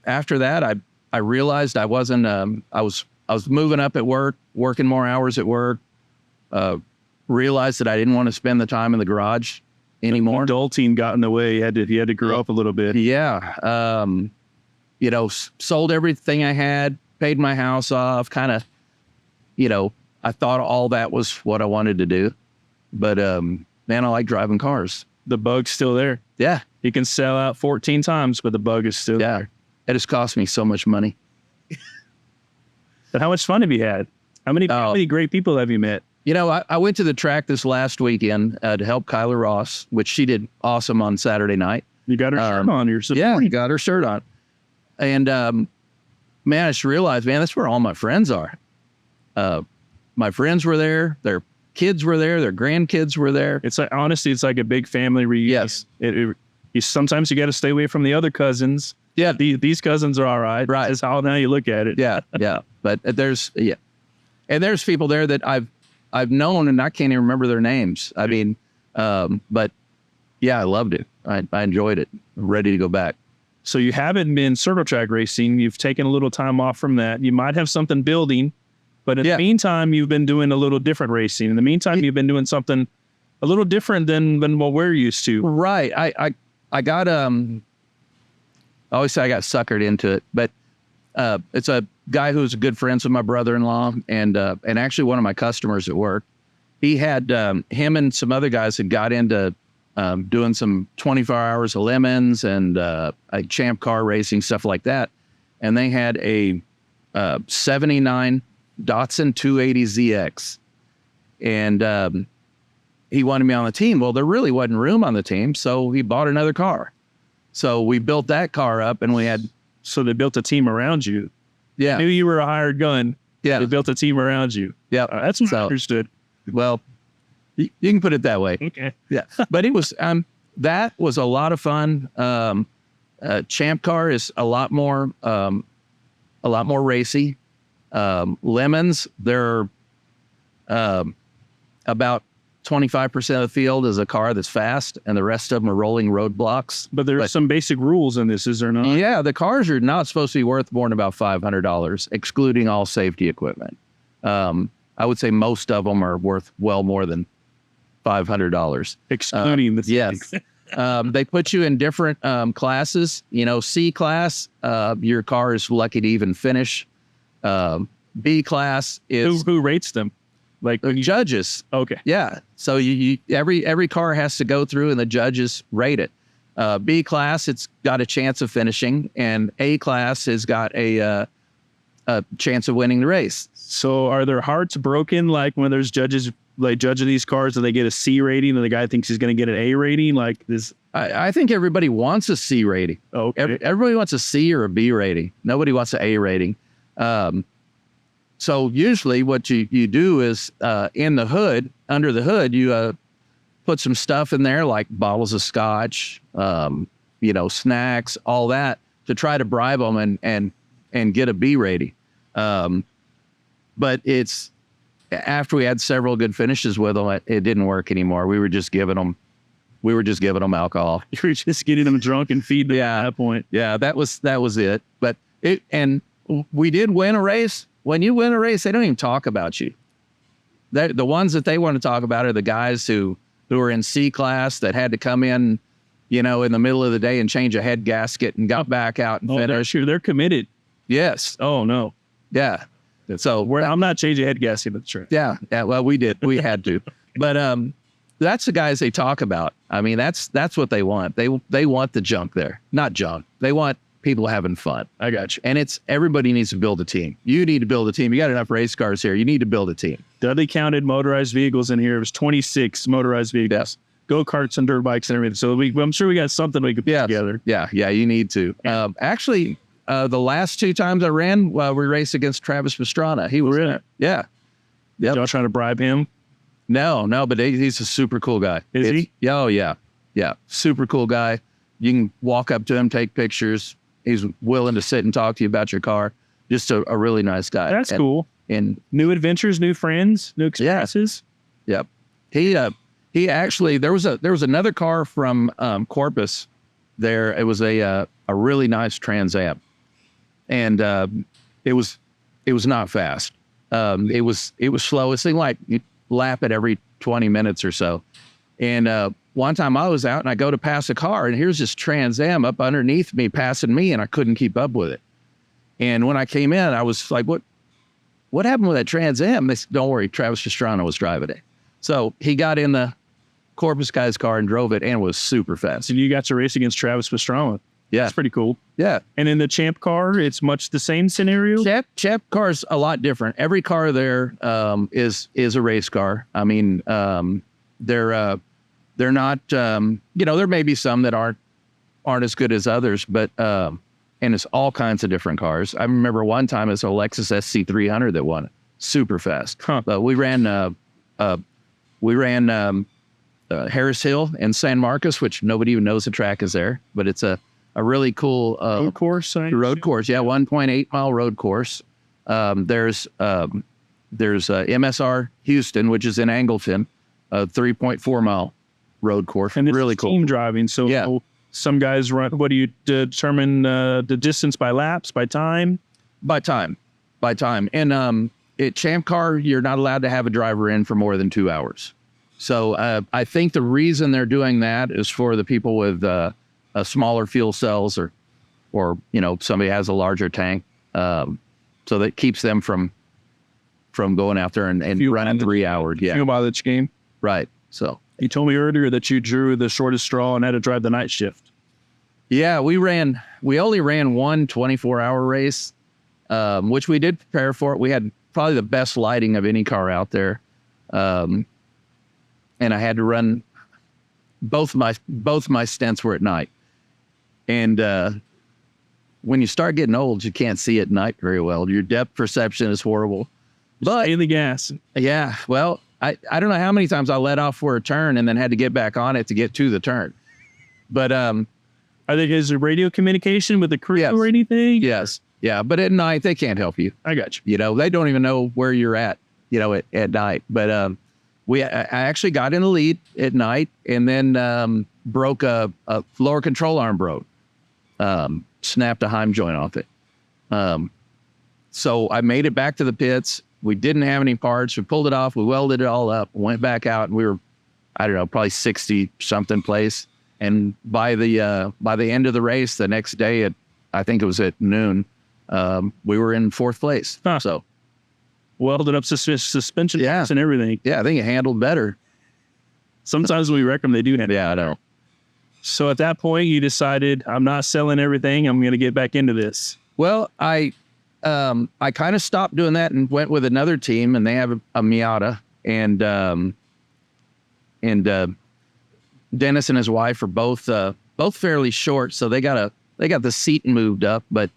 Speaker 4: after that I realized I wasn't I was moving up at work, working more hours at work. Realized that I didn't want to spend the time in the garage anymore.
Speaker 3: Adulting got in the way. He had to grow up a little bit.
Speaker 4: Yeah. You know, sold everything I had, paid my house off, kind of, you know, I thought all that was what I wanted to do. But man, I like driving cars.
Speaker 3: The bug's still there.
Speaker 4: Yeah.
Speaker 3: He can sell out 14 times, but the bug is still there.
Speaker 4: It has cost me so much money.
Speaker 3: But how much fun have you had? How many great people have you met?
Speaker 4: You know, I went to the track this last weekend to help Kyla Ross, which she did awesome on Saturday night.
Speaker 3: You got her shirt on. You're
Speaker 4: supporting. Yeah, got her shirt on. And man, I just realized, man, that's where all my friends are. My friends were there. Their kids were there. Their grandkids were there.
Speaker 3: It's like, honestly, it's like a big family reunion.
Speaker 4: Yes.
Speaker 3: Sometimes you got to stay away from the other cousins.
Speaker 4: Yeah.
Speaker 3: These cousins are all right.
Speaker 4: Right.
Speaker 3: That's how now you look at it.
Speaker 4: Yeah. Yeah. But there's people there that I've known and I can't even remember their names. I mean, but yeah, I loved it. I enjoyed it. I'm ready to go back.
Speaker 3: So you haven't been circle track racing. You've taken a little time off from that. You might have something building, but in the meantime, you've been doing a little different racing. In the meantime, you've been doing something a little different than what we're used to.
Speaker 4: Right. I got, I always say I got suckered into it, but It's a guy who's good friends with my brother-in-law and actually one of my customers at work. He had him and some other guys had got into doing some 24 hours of lemons and like champ car racing, stuff like that. And they had a 79 Datsun 280ZX. And he wanted me on the team. Well, there really wasn't room on the team, so he bought another car. So we built that car up, and we had...
Speaker 3: So they built a team around you.
Speaker 4: Yeah.
Speaker 3: Knew you were a hired gun.
Speaker 4: Yeah.
Speaker 3: They built a team around you.
Speaker 4: Yeah.
Speaker 3: That's what I understood.
Speaker 4: Well, you can put it that way.
Speaker 3: Okay.
Speaker 4: Yeah. But it was... that was a lot of fun. Champ car is a lot more racy. Lemons, they're about 25% of the field is a car that's fast, and the rest of them are rolling roadblocks.
Speaker 3: But there's some basic rules in this, is there not?
Speaker 4: Yeah, the cars are not supposed to be worth more than about $500, excluding all safety equipment. I would say most of them are worth well more than $500.
Speaker 3: Excluding the...
Speaker 4: Yes. They put you in different classes. You know, C class, your car is lucky to even finish. B class is...
Speaker 3: Who rates them? Like
Speaker 4: judges.
Speaker 3: Okay.
Speaker 4: Yeah. So every car has to go through and the judges rate it. B class, it's got a chance of finishing, and A class has got a chance of winning the race.
Speaker 3: So are their hearts broken like when there's judges like judging these cars and they get a C rating and the guy thinks he's going to get an A rating? Like this?
Speaker 4: I think everybody wants a C rating.
Speaker 3: Okay.
Speaker 4: Everybody wants a C or a B rating. Nobody wants an A rating. So usually what you do is in the hood, under the hood, you put some stuff in there like bottles of scotch, snacks, all that to try to bribe them and get a B rating. But it's after we had several good finishes with them, it didn't work anymore. We were just giving them alcohol.
Speaker 3: You were just getting them drunk and feeding them at that point.
Speaker 4: Yeah, that was it. But we did win a race. When you win a race, they don't even talk about you. The ones that they want to talk about are the guys who are in C class that had to come in, in the middle of the day and change a head gasket and got back out and finished.
Speaker 3: They're committed.
Speaker 4: Yes.
Speaker 3: Oh no.
Speaker 4: Yeah. So
Speaker 3: I'm not changing head gasket, but sure.
Speaker 4: Yeah. Yeah. Well, we did. We had to. But that's the guys they talk about. I mean, that's what they want. They want the junk there, not junk. They want people having fun.
Speaker 3: I got you.
Speaker 4: And everybody needs to build a team. You need to build a team. You got enough race cars here. You need to build a team.
Speaker 3: Dudley counted motorized vehicles in here. It was 26 motorized vehicles. Yes. Go-karts and dirt bikes and everything. So I'm sure we got something we could put together.
Speaker 4: Yeah. Yeah. You need to. Actually, the last two times I ran, we raced against Travis Pastrana. He was
Speaker 3: really?
Speaker 4: Yeah. Yep.
Speaker 3: Y'all trying to bribe him?
Speaker 4: No, but he's a super cool guy.
Speaker 3: Is he?
Speaker 4: Oh, yeah. Yeah. Super cool guy. You can walk up to him, take pictures. He's willing to sit and talk to you about your car. Just a really nice guy.
Speaker 3: That's cool.
Speaker 4: And
Speaker 3: new adventures, new friends, new experiences.
Speaker 4: Yeah. Yep. He actually, there was another car from Corpus there. It was a really nice Trans Am. And it was not fast. It was slow. It seemed like you lap it every 20 minutes or so. And one time I was out and I go to pass a car and here's this Trans Am up underneath me passing me and I couldn't keep up with it. And when I came in, I was like, what happened with that Trans Am? They said, don't worry, Travis Pastrana was driving it. So he got in the Corpus guy's car and drove it and was super fast.
Speaker 3: And you got to race against Travis Pastrana.
Speaker 4: Yeah.
Speaker 3: That's pretty cool.
Speaker 4: Yeah.
Speaker 3: And in the Champ car, it's much the same scenario?
Speaker 4: Champ car's a lot different. Every car there is a race car. I mean, they're not, there may be some that aren't as good as others, but, and it's all kinds of different cars. I remember one time it's a Lexus SC300 that won it. Super fast.
Speaker 3: Huh.
Speaker 4: But we ran Harris Hill and San Marcos, which nobody even knows the track is there, but it's a really cool
Speaker 3: road course.
Speaker 4: Road course, yeah, 1.8 mile road course. There's MSR Houston, which is in Angleton, a 3.4 mile road course.
Speaker 3: And it's
Speaker 4: really cool.
Speaker 3: Team driving, so yeah. Some guys run. What do you determine the distance by laps, by time?
Speaker 4: By time. And at Champ Car, you're not allowed to have a driver in for more than 2 hours. So I think the reason they're doing that is for the people with smaller fuel cells or somebody has a larger tank. So that keeps them from going out there and running 3 hours. Yeah.
Speaker 3: Fuel mileage game.
Speaker 4: Right. So
Speaker 3: You told me earlier that you drew the shortest straw and had to drive the night shift.
Speaker 4: yeah, we only ran one 24-hour race, which we did prepare for it. We had probably the best lighting of any car out there. And I had to run both my stints were at night. And when you start getting old, you can't see at night very well. Your depth perception is horrible. But
Speaker 3: Stay in the gas.
Speaker 4: yeah, well, I don't know how many times I let off for a turn and then had to get back on it to get to the turn. But
Speaker 3: I think is there radio communication with the crew
Speaker 4: Yes.
Speaker 3: or anything?
Speaker 4: yes, yeah. But at night they can't help you.
Speaker 3: I got you.
Speaker 4: You know, they don't even know where you're at. You know, at night. But I actually got in the lead at night and then broke a lower control arm broke. Snapped a Heim joint off it. So I made it back to the pits. We didn't have any parts. We pulled it off. We welded it all up, went back out, and we were, I don't know, probably 60 something place. And by the end of the race, the next day I think it was at noon, we were in 4th place.
Speaker 3: Huh.
Speaker 4: So
Speaker 3: Welded up suspension
Speaker 4: Yeah.
Speaker 3: parts and everything.
Speaker 4: yeah, I think it handled better.
Speaker 3: Sometimes when we wrect them, they do handle.
Speaker 4: Yeah, I know.
Speaker 3: So at that point, you decided, I'm not selling everything. I'm going to get back into this.
Speaker 4: Well, I kind of stopped doing that and went with another team, and they have a Miata, and Dennis and his wife are both fairly short, so they got the seat moved up, but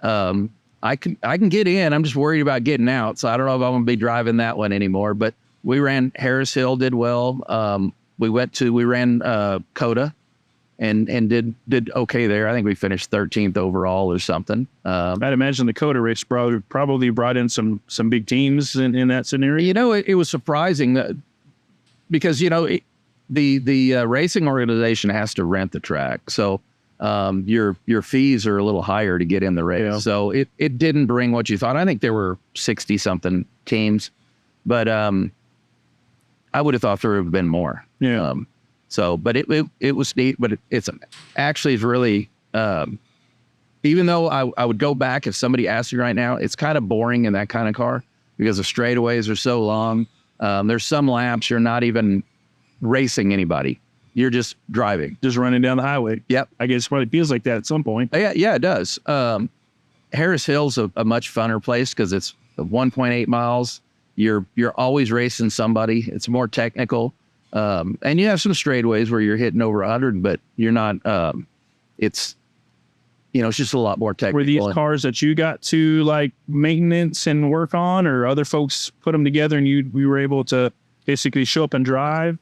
Speaker 4: I can get in. I'm just worried about getting out, so I don't know if I'm gonna be driving that one anymore. But we ran Harris Hill, did well. We ran Coda. And did okay there. I think we finished 13th overall or something.
Speaker 3: I'd imagine the Coda race probably brought in some big teams in that scenario.
Speaker 4: You know, it was surprising that, because you know the racing organization has to rent the track, so your fees are a little higher to get in the race.
Speaker 3: Yeah.
Speaker 4: So it didn't bring what you thought. I think there were 60 something teams, but I would have thought there would have been more.
Speaker 3: Yeah.
Speaker 4: So, but it was neat, but it's really, even though I would go back if somebody asked me right now, it's kind of boring in that kind of car because the straightaways are so long. There's some laps you're not even racing anybody. You're just driving.
Speaker 3: Just running down the highway.
Speaker 4: Yep.
Speaker 3: I guess it probably feels like that at some point.
Speaker 4: Yeah, it does. Harris Hill's a much funner place because it's 1.8 miles. You're always racing somebody. It's more technical. And you have some straightaways where you're hitting over 100, but you're not, it's just a lot more technical.
Speaker 3: Were these cars that you got to like maintenance and work on, or other folks put them together and we were able to basically show up and drive?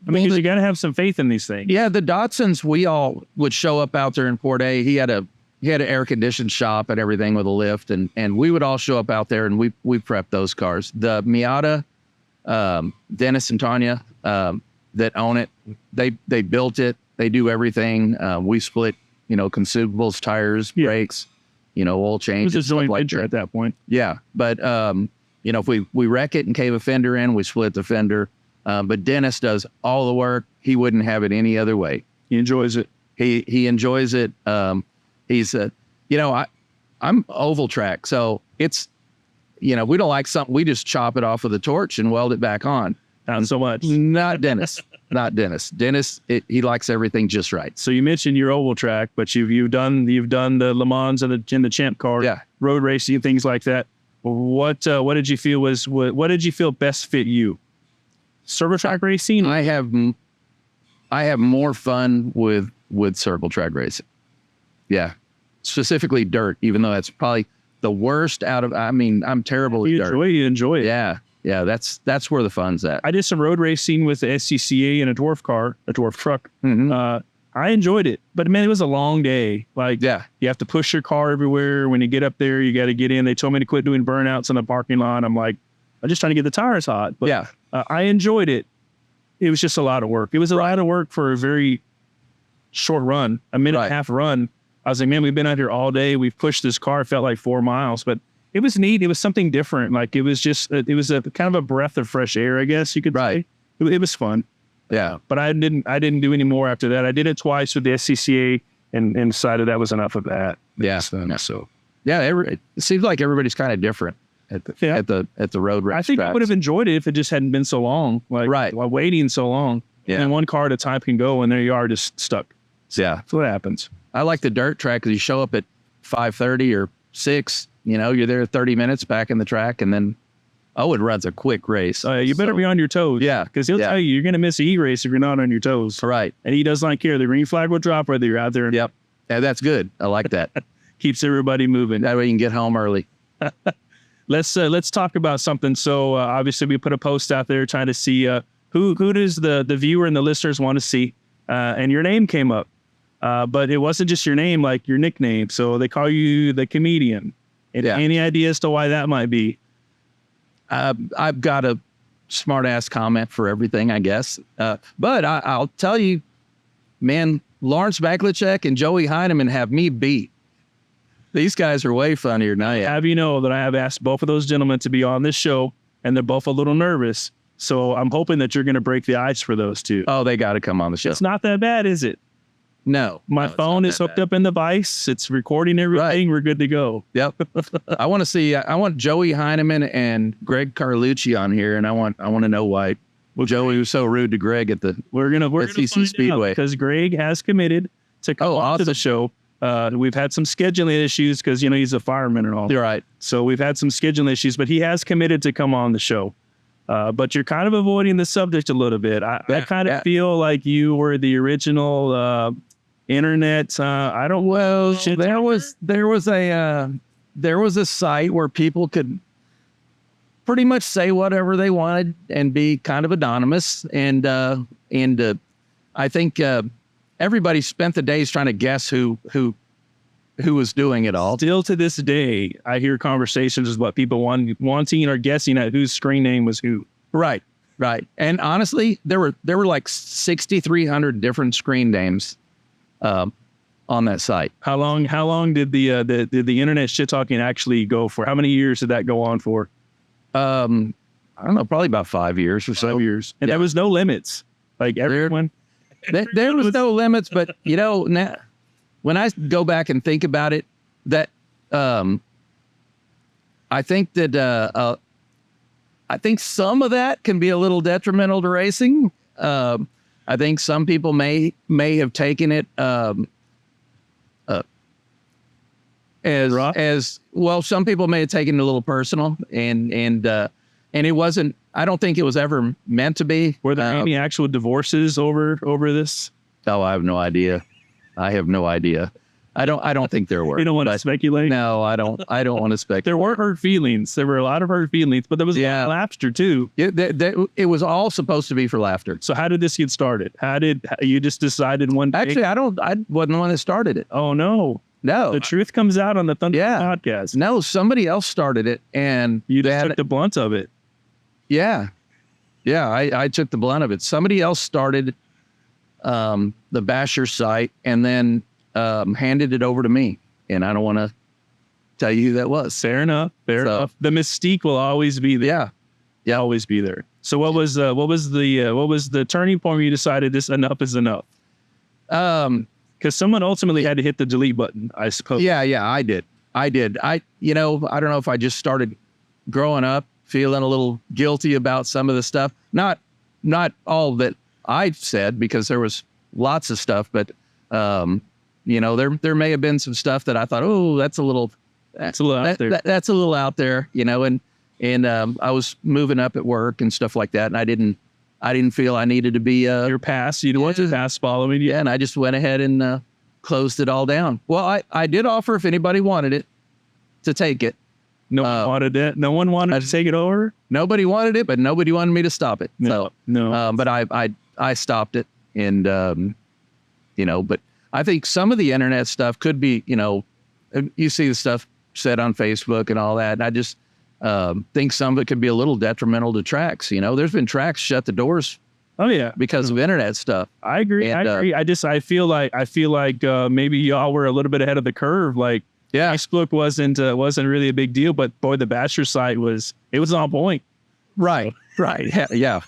Speaker 3: I mean, 'cause you got to have some faith in these things.
Speaker 4: Yeah, the Datsuns, we all would show up out there in Port A. He had an air conditioned shop and everything with a lift, and we would all show up out there and we prepped those cars. The Miata, Dennis and Tanya, that own it, they built it. They do everything. We split, consumables, tires, brakes, oil
Speaker 3: It
Speaker 4: changes.
Speaker 3: was a joint
Speaker 4: stuff like
Speaker 3: venture
Speaker 4: that.
Speaker 3: at that point.
Speaker 4: Yeah, but if we wreck it and cave a fender in, we split the fender. But Dennis does all the work. He wouldn't have it any other way.
Speaker 3: He enjoys it.
Speaker 4: He enjoys it. He's I'm oval track, so it's we don't like something, we just chop it off with a torch and weld it back on.
Speaker 3: Not so much.
Speaker 4: Not Dennis. Not Dennis. Dennis, he likes everything just right.
Speaker 3: So you mentioned your oval track, but you've done the Le Mans and the Champ Car,
Speaker 4: Yeah.
Speaker 3: road racing, things like that. What did you feel what did you feel best fit you? Servo track racing?
Speaker 4: I have more fun with circle track racing. Yeah, specifically dirt, even though that's probably the worst out of. I mean, I'm terrible at dirt.
Speaker 3: You enjoy it.
Speaker 4: Yeah, that's where the fun's at.
Speaker 3: I did some road racing with the SCCA in a dwarf truck.
Speaker 4: Mhm.
Speaker 3: I enjoyed it, but man, it was a long day. Like,
Speaker 4: Yeah.
Speaker 3: you have to push your car everywhere. When you get up there, you got to get in. They told me to quit doing burnouts in the parking lot. I'm like, I'm just trying to get the tires hot. But
Speaker 4: Yeah.
Speaker 3: I enjoyed it. It was just a lot of work. It was a lot of work for a very short run, a minute and a half run. I was like, man, we've been out here all day. We've pushed this car. It felt like 4 miles, but it was neat. It was something different. Like, it was just, it was a kind of a breath of fresh air, I guess you could say. It was fun.
Speaker 4: Yeah.
Speaker 3: But I didn't do any more after that. I did it twice with the SCCA and decided that was enough of that.
Speaker 4: Yeah.
Speaker 3: So
Speaker 4: Yeah, it seems like everybody's kind of different at the road race.
Speaker 3: I think I would have enjoyed it if it just hadn't been so long. Like while waiting so long.
Speaker 4: Yeah.
Speaker 3: And one car at a time can go, and there you are, just stuck.
Speaker 4: Yeah,
Speaker 3: that's what happens.
Speaker 4: I like the dirt track because you show up at 5:30 or 6. You know, you're there 30 minutes back in the track, and then it runs a quick race.
Speaker 3: You better be on your toes.
Speaker 4: Yeah,
Speaker 3: because he'll tell you you're going to miss a heat race if you're not on your toes.
Speaker 4: Right,
Speaker 3: and he does not care. The green flag will drop whether you're out there.
Speaker 4: Yep, yeah, that's good. I like that.
Speaker 3: Keeps everybody moving.
Speaker 4: That way you can get home early.
Speaker 3: Let's talk about something. So obviously we put a post out there trying to see who does the viewer and the listeners want to see, and your name came up, but it wasn't just your name, like your nickname. So they call you the comedian. Any idea as to why that might be? I've
Speaker 4: got a smart ass comment for everything, I guess. But I'll tell you, man, Lawrence Baklicek and Joey Heineman have me beat. These guys are way funnier than I am.
Speaker 3: Have you know that I have asked both of those gentlemen to be on this show, and they're both a little nervous. So I'm hoping that you're going to break the ice for those two.
Speaker 4: Oh, they got to come on the show.
Speaker 3: It's not that bad, is it?
Speaker 4: No.
Speaker 3: My phone is hooked up in the Vice. It's recording everything. Right. We're good to go.
Speaker 4: Yep. I want Joey Heineman and Greg Carlucci on here, and I want to know why Joey was so rude to Greg at the SEC Speedway.
Speaker 3: Because Greg has committed to come on to the show. We've had some scheduling issues because, he's a fireman and all.
Speaker 4: You're right.
Speaker 3: So we've had some scheduling issues, but he has committed to come on the show. But you're kind of avoiding the subject a little bit. I kind of feel like you were the original internet. There was a site where people could pretty much say whatever they wanted and be kind of anonymous. And I think everybody spent the days trying to guess who was doing it all. Still to this day, I hear conversations about people wanting or guessing at whose screen name was who.
Speaker 4: Right. And honestly, there were like 6,300 different screen names on that site.
Speaker 3: How long did the internet shit talking actually go for? How many years did that go on for?
Speaker 4: I don't know, probably about 5 years or so.
Speaker 3: 5 years. And there was no limits. Like everyone.
Speaker 4: There was no limits, but now when I go back and think about it, that I think some of that can be a little detrimental to racing. I think some people may have taken it as well. Some people may have taken it a little personal, and it wasn't. I don't think it was ever meant to be.
Speaker 3: Were there any actual divorces over this?
Speaker 4: Oh, I have no idea. I don't think there were.
Speaker 3: You don't want to speculate?
Speaker 4: No, I don't want to speculate.
Speaker 3: There were hurt feelings. There were a lot of hurt feelings, but there was a lot of laughter too.
Speaker 4: It was all supposed to be for laughter.
Speaker 3: So how did this get started? How did you just decided one day?
Speaker 4: Actually, I wasn't the one that started it.
Speaker 3: Oh, no.
Speaker 4: No.
Speaker 3: The truth comes out on the Thunder podcast.
Speaker 4: No, somebody else started it, and
Speaker 3: you took the blunt of it.
Speaker 4: Yeah. I took the blunt of it. Somebody else started the Basher site and then handed it over to me, and I don't want to tell you who that was.
Speaker 3: Fair enough. The mystique will always be there. Yeah, always be there. So what was the turning point where you decided this enough is enough? Because someone ultimately had to hit the delete button, I suppose.
Speaker 4: Yeah, I did. I don't know if I just started growing up feeling a little guilty about some of the stuff. Not all that I said, because there was lots of stuff, but there may have been some stuff that I thought, oh, that's a little out there. That's a little out there, and I was moving up at work and stuff like that, and I didn't feel I needed to be
Speaker 3: your pass. You didn't want your pass following you.
Speaker 4: Yeah, and I just went ahead and closed it all down. Well, I did offer if anybody wanted it to take it.
Speaker 3: No one wanted it. No one wanted to take it over.
Speaker 4: Nobody wanted it, but nobody wanted me to stop it.
Speaker 3: No.
Speaker 4: But I stopped it, and but I think some of the internet stuff could be, you see the stuff said on Facebook and all that, and I just think some of it could be a little detrimental to tracks. There's been tracks shut the doors.
Speaker 3: Oh yeah,
Speaker 4: because of internet stuff.
Speaker 3: I agree. I feel like maybe y'all were a little bit ahead of the curve. Like, Facebook wasn't really a big deal, but boy, the Basher site was on point.
Speaker 4: Right. Yeah.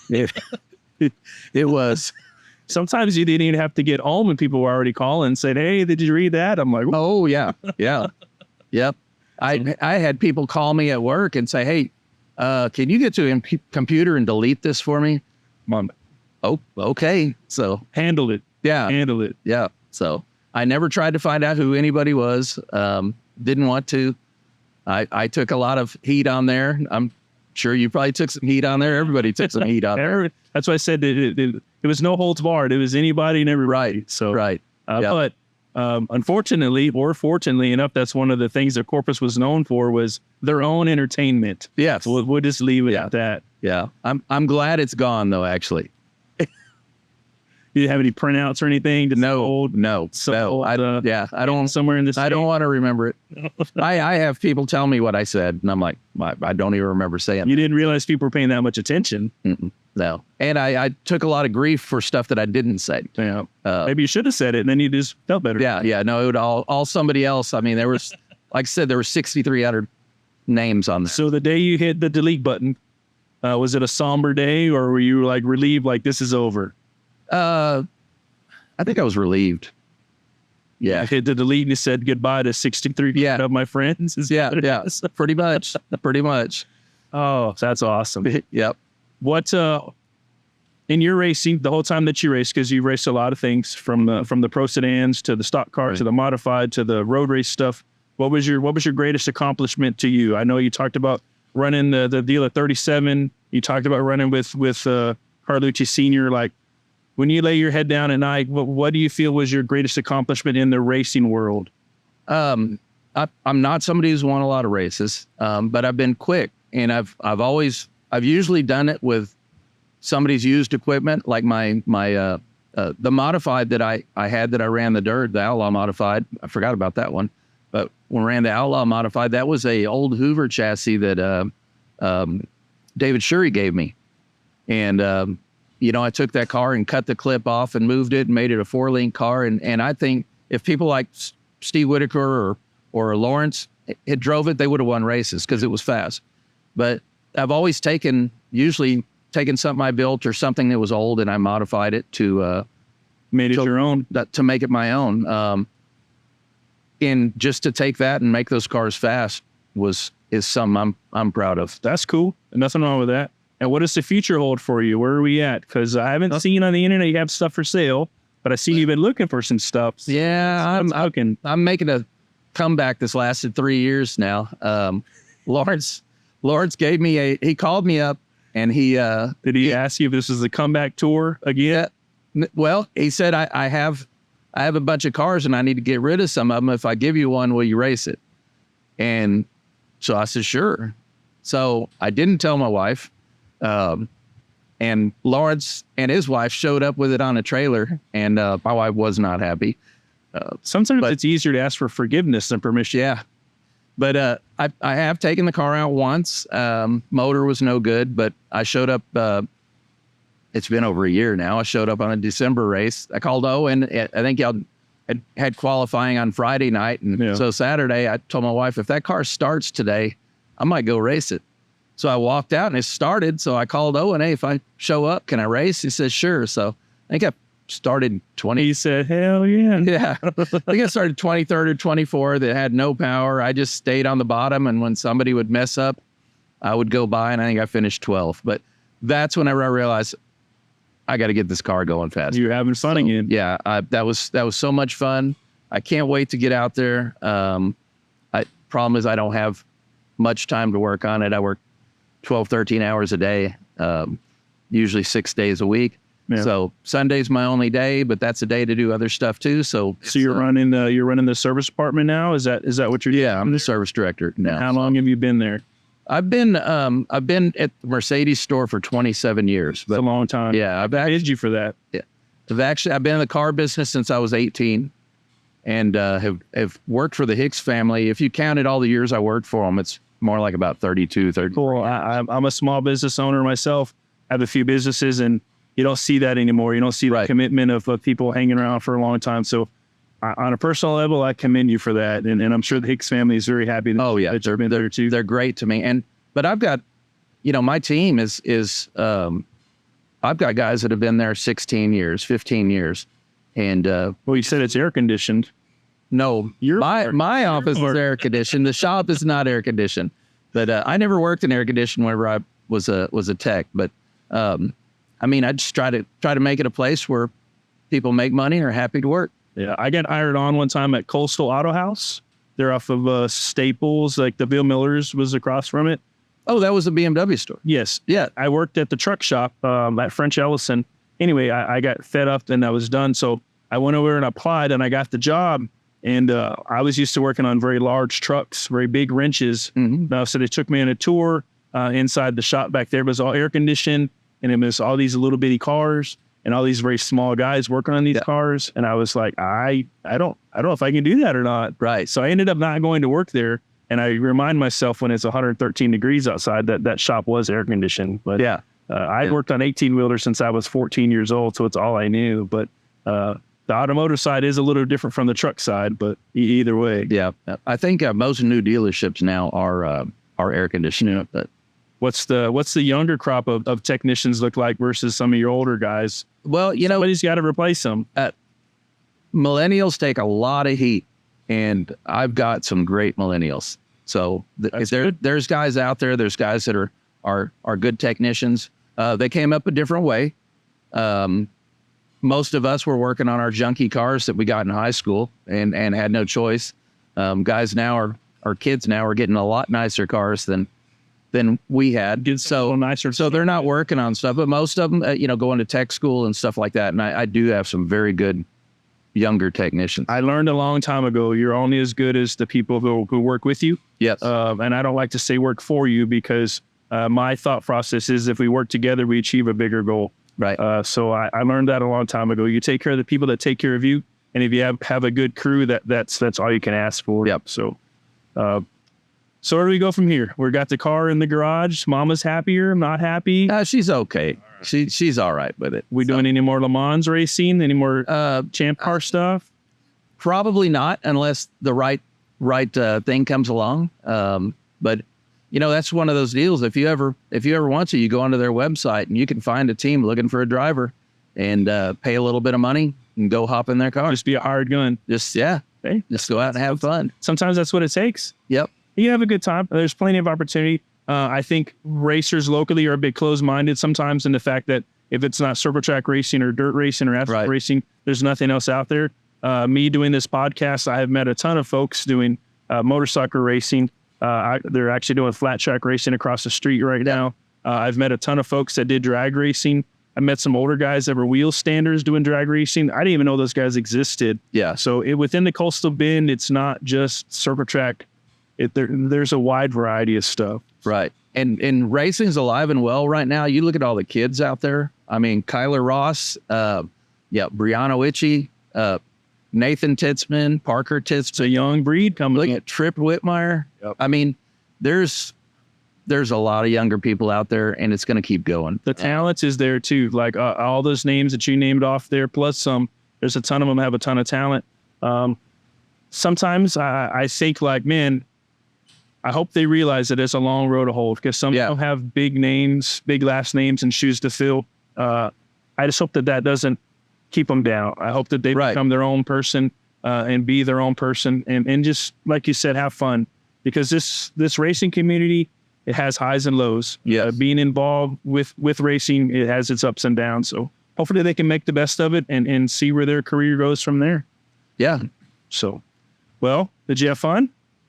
Speaker 4: It was.
Speaker 3: Sometimes you didn't even have to get home and people were already calling and saying, "Hey, did you read that?" I'm like,
Speaker 4: "Oh yeah, yeah, yep." I had people call me at work and say, "Hey, can you get to a computer and delete this for me?"
Speaker 3: Mom,
Speaker 4: Oh, okay. So
Speaker 3: handle it.
Speaker 4: yeah,
Speaker 3: Handle it.
Speaker 4: yeah. So I never tried to find out who anybody was. Didn't want to. I took a lot of heat on there. I'm sure you probably took some heat on there. Everybody took some heat on there.
Speaker 3: That's why I said it was no holds barred. It was anybody and everybody.
Speaker 4: Right.
Speaker 3: So
Speaker 4: Right.
Speaker 3: But unfortunately, or fortunately enough, that's one of the things that Corpus was known for was their own entertainment.
Speaker 4: Yes.
Speaker 3: So we'll just leave it at that.
Speaker 4: Yeah. I'm glad it's gone though, actually.
Speaker 3: Do you have any printouts or anything?
Speaker 4: No. I don't
Speaker 3: somewhere in this.
Speaker 4: I don't want to remember it. I have people tell me what I said, and I'm like, I don't even remember saying.
Speaker 3: You didn't realize people were paying that much attention.
Speaker 4: No. And I took a lot of grief for stuff that I didn't say.
Speaker 3: Yeah. Maybe you should have said it, and then you just felt better.
Speaker 4: Yeah. No, it would all somebody else. I mean, there was, like I said, there were 6,300 names on this.
Speaker 3: So the day you hit the delete button, was it a somber day, or were you like relieved, like this is over?
Speaker 4: I think I was relieved. Yeah.
Speaker 3: I hit the delete and it said goodbye to 63 of my friends.
Speaker 4: Yeah. Pretty much.
Speaker 3: Oh, that's awesome.
Speaker 4: Yep.
Speaker 3: What in your racing, the whole time that you raced, because you raced a lot of things from the pro sedans to the stock car to the modified to the road race stuff. What was your greatest accomplishment to you? I know you talked about running the deal at 37. You talked about running with Carlucci Sr. Like, when you lay your head down at night, what do you feel was your greatest accomplishment in the racing world?
Speaker 4: I'm not somebody who's won a lot of races, but I've been quick, and I've usually done it with somebody's used equipment, like my the modified that I had that I ran the dirt, the Outlaw modified. I forgot about that one, but when I ran the Outlaw modified, that was a old Hoover chassis that David Shurey gave me, and I took that car and cut the clip off and moved it and made it a 4-link car. And I think if people like Steve Whitaker or Lawrence had drove it, they would have won races because it was fast. But I've always usually taken something I built or something that was old and I modified it to
Speaker 3: made it your own,
Speaker 4: to make it my own. And just to take that and make those cars fast is something I'm proud of.
Speaker 3: That's cool. Nothing wrong with that. And what does the future hold for you? Where are we at? Because I haven't seen on the internet you have stuff for sale, but I see you've been looking for some stuff.
Speaker 4: Yeah, I'm making a comeback. This lasted 3 years now. Lawrence gave me he called me up and did he ask you if this is a comeback tour again? Well, he said I have a bunch of cars and I need to get rid of some of them. If I give you one, will you race it? And so I said sure. So I didn't tell my wife. And Lawrence and his wife showed up with it on a trailer, and my wife was not happy. Sometimes it's easier to ask for forgiveness than permission. Yeah. But I have taken the car out once. Motor was no good, but I showed up. It's been over a year now. I showed up on a December race. I called Owen. I think y'all had qualifying on Friday night. And so Saturday, I told my wife, if that car starts today, I might go race it. So I walked out and it started. So I called Owen, hey, if I show up, can I race? He says, sure. So I think I started 20.
Speaker 3: He said, hell yeah.
Speaker 4: Yeah. I think I started 23rd or 24th. That had no power. I just stayed on the bottom. And when somebody would mess up, I would go by and I think I finished 12th. But that's whenever I realized I got to get this car going fast.
Speaker 3: You're having fun again.
Speaker 4: Yeah. That was so much fun. I can't wait to get out there. Problem is I don't have much time to work on it. I work 12, 13 hours a day, usually 6 days a week. Yeah. So Sunday's my only day, but that's a day to do other stuff too. So
Speaker 3: you're running the service department now? Is that what you're doing?
Speaker 4: Yeah, I'm the service director now.
Speaker 3: How long have you been there?
Speaker 4: I've been at the Mercedes store for 27 years.
Speaker 3: That's a long time.
Speaker 4: Yeah,
Speaker 3: I paid you for that.
Speaker 4: Yeah, I've been in the car business since I was 18, and have worked for the Hicks family. If you counted all the years I worked for them, it's more like about 32, 30.
Speaker 3: Cool. I'm a small business owner myself. I have a few businesses, and you don't see that anymore. You don't see the commitment of people hanging around for a long time. So on a personal level, I commend you for that. And I'm sure the Hicks family is very happy that you've been there too.
Speaker 4: They're great to me. But I've got, my team is I've got guys that have been there 16 years, 15 years. And
Speaker 3: well, you said it's air conditioned.
Speaker 4: No, my office is air conditioned. The shop is not air conditioned. But I never worked in air conditioning whenever I was a tech. But I mean, I just try to make it a place where people make money and are happy to work.
Speaker 3: Yeah, I got hired on one time at Coastal Auto House. They're off of Staples, like the Bill Miller's was across from it.
Speaker 4: Oh, that was a BMW store.
Speaker 3: Yes.
Speaker 4: Yeah.
Speaker 3: I worked at the truck shop at French Ellison. Anyway, I got fed up and I was done. So I went over and applied and I got the job. And I was used to working on very large trucks, very big wrenches. So they took me on a tour inside the shop back there. It was all air conditioned and it was all these little bitty cars and all these very small guys working on these cars. And I was like, I don't know if I can do that or not.
Speaker 4: Right.
Speaker 3: So I ended up not going to work there. And I remind myself when it's 113 degrees outside that shop was air conditioned. But I'd worked on 18-wheelers since I was 14 years old, so it's all I knew. But the automotive side is a little different from the truck side, but either way.
Speaker 4: Yeah. I think most new dealerships now are air conditioned. But
Speaker 3: what's the younger crop of technicians look like versus some of your older guys?
Speaker 4: Well,
Speaker 3: somebody's got to replace them.
Speaker 4: Millennials take a lot of heat. And I've got some great millennials. So there's guys out there. There's guys that are good technicians. They came up a different way. Most of us were working on our junky cars that we got in high school and had no choice. Guys now our kids now are getting a lot nicer cars than we had. So
Speaker 3: nicer.
Speaker 4: So they're not working on stuff, but most of them, going to tech school and stuff like that. And I do have some very good younger technicians.
Speaker 3: I learned a long time ago, you're only as good as the people who work with you.
Speaker 4: Yes.
Speaker 3: And I don't like to say work for you because my thought process is if we work together, we achieve a bigger goal.
Speaker 4: Right.
Speaker 3: So I learned that a long time ago. You take care of the people that take care of you. And if you have a good crew, that's all you can ask for.
Speaker 4: Yep.
Speaker 3: So where do we go from here? We got the car in the garage. Mama's happier, not happy.
Speaker 4: She's okay. She's all right with it.
Speaker 3: We doing any more Le Mans racing? Any more champ car stuff?
Speaker 4: Probably not, unless the right thing comes along. But that's one of those deals. If you ever want to, you go onto their website and you can find a team looking for a driver, and pay a little bit of money and go hop in their car.
Speaker 3: Just be a hired gun.
Speaker 4: Just go out and have fun.
Speaker 3: Sometimes that's what it takes.
Speaker 4: Yep.
Speaker 3: You have a good time. There's plenty of opportunity. I think racers locally are a bit closed-minded sometimes in the fact that if it's not circle track racing or dirt racing or asphalt racing, there's nothing else out there. Me doing this podcast, I have met a ton of folks doing motorcycle racing. They're actually doing flat track racing across the street right now. I've met a ton of folks that did drag racing. I met some older guys that were wheel standers doing drag racing. I didn't even know those guys existed.
Speaker 4: Yeah.
Speaker 3: So within the Coastal Bend, it's not just circle track. There's a wide variety of stuff.
Speaker 4: Right. And racing's alive and well right now. You look at all the kids out there. I mean, Kyler Ross, Brianna Witchy, Nathan Titzman, Parker Titzman.
Speaker 3: It's a young breed coming.
Speaker 4: Look at Tripp Whitmire.
Speaker 3: Yep.
Speaker 4: I mean, there's a lot of younger people out there, and it's going to keep going.
Speaker 3: The talent is there too. Like all those names that you named off there, plus some. There's a ton of them have a ton of talent. Sometimes I think like, man, I hope they realize that it's a long road to hold because some don't have big names, big last names, and shoes to fill. I just hope that doesn't keep them down. I hope that they become their own person and be their own person and just, like you said, have fun because this racing community, it has highs and lows.
Speaker 4: Yeah,
Speaker 3: being involved with racing, it has its ups and downs. So hopefully they can make the best of it and see where their career goes from there.
Speaker 4: Yeah.
Speaker 3: So, well, did you have fun?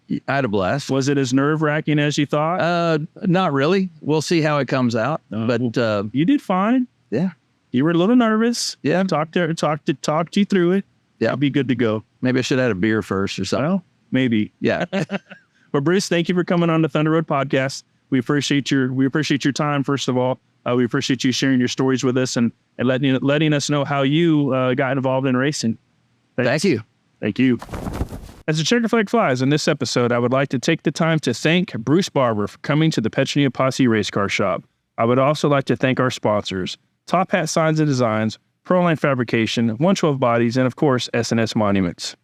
Speaker 4: I had a blast.
Speaker 3: Was it as nerve-wracking as you thought?
Speaker 4: Not really. We'll see how it comes out. But
Speaker 3: you did fine.
Speaker 4: Yeah.
Speaker 3: You were a little nervous.
Speaker 4: Yeah.
Speaker 3: Talked you through it.
Speaker 4: Yeah.
Speaker 3: I'll be good to go.
Speaker 4: Maybe I should have had a beer first or something.
Speaker 3: Well, maybe.
Speaker 4: Yeah.
Speaker 3: Well, Bruce, thank you for coming on the Thunder Road podcast. We appreciate your time, first of all. We appreciate you sharing your stories with us and letting us know how you got involved in racing. Thanks.
Speaker 4: Thank you.
Speaker 3: Thank you. As the checker flag flies in this episode, I would like to take the time to thank Bruce Barber for coming to the Petronio Posse Race Car Shop. I would also like to thank our sponsors, Top Hat Signs and Designs, Proline Fabrication, 112 Bodies, and of course, S&S Monuments.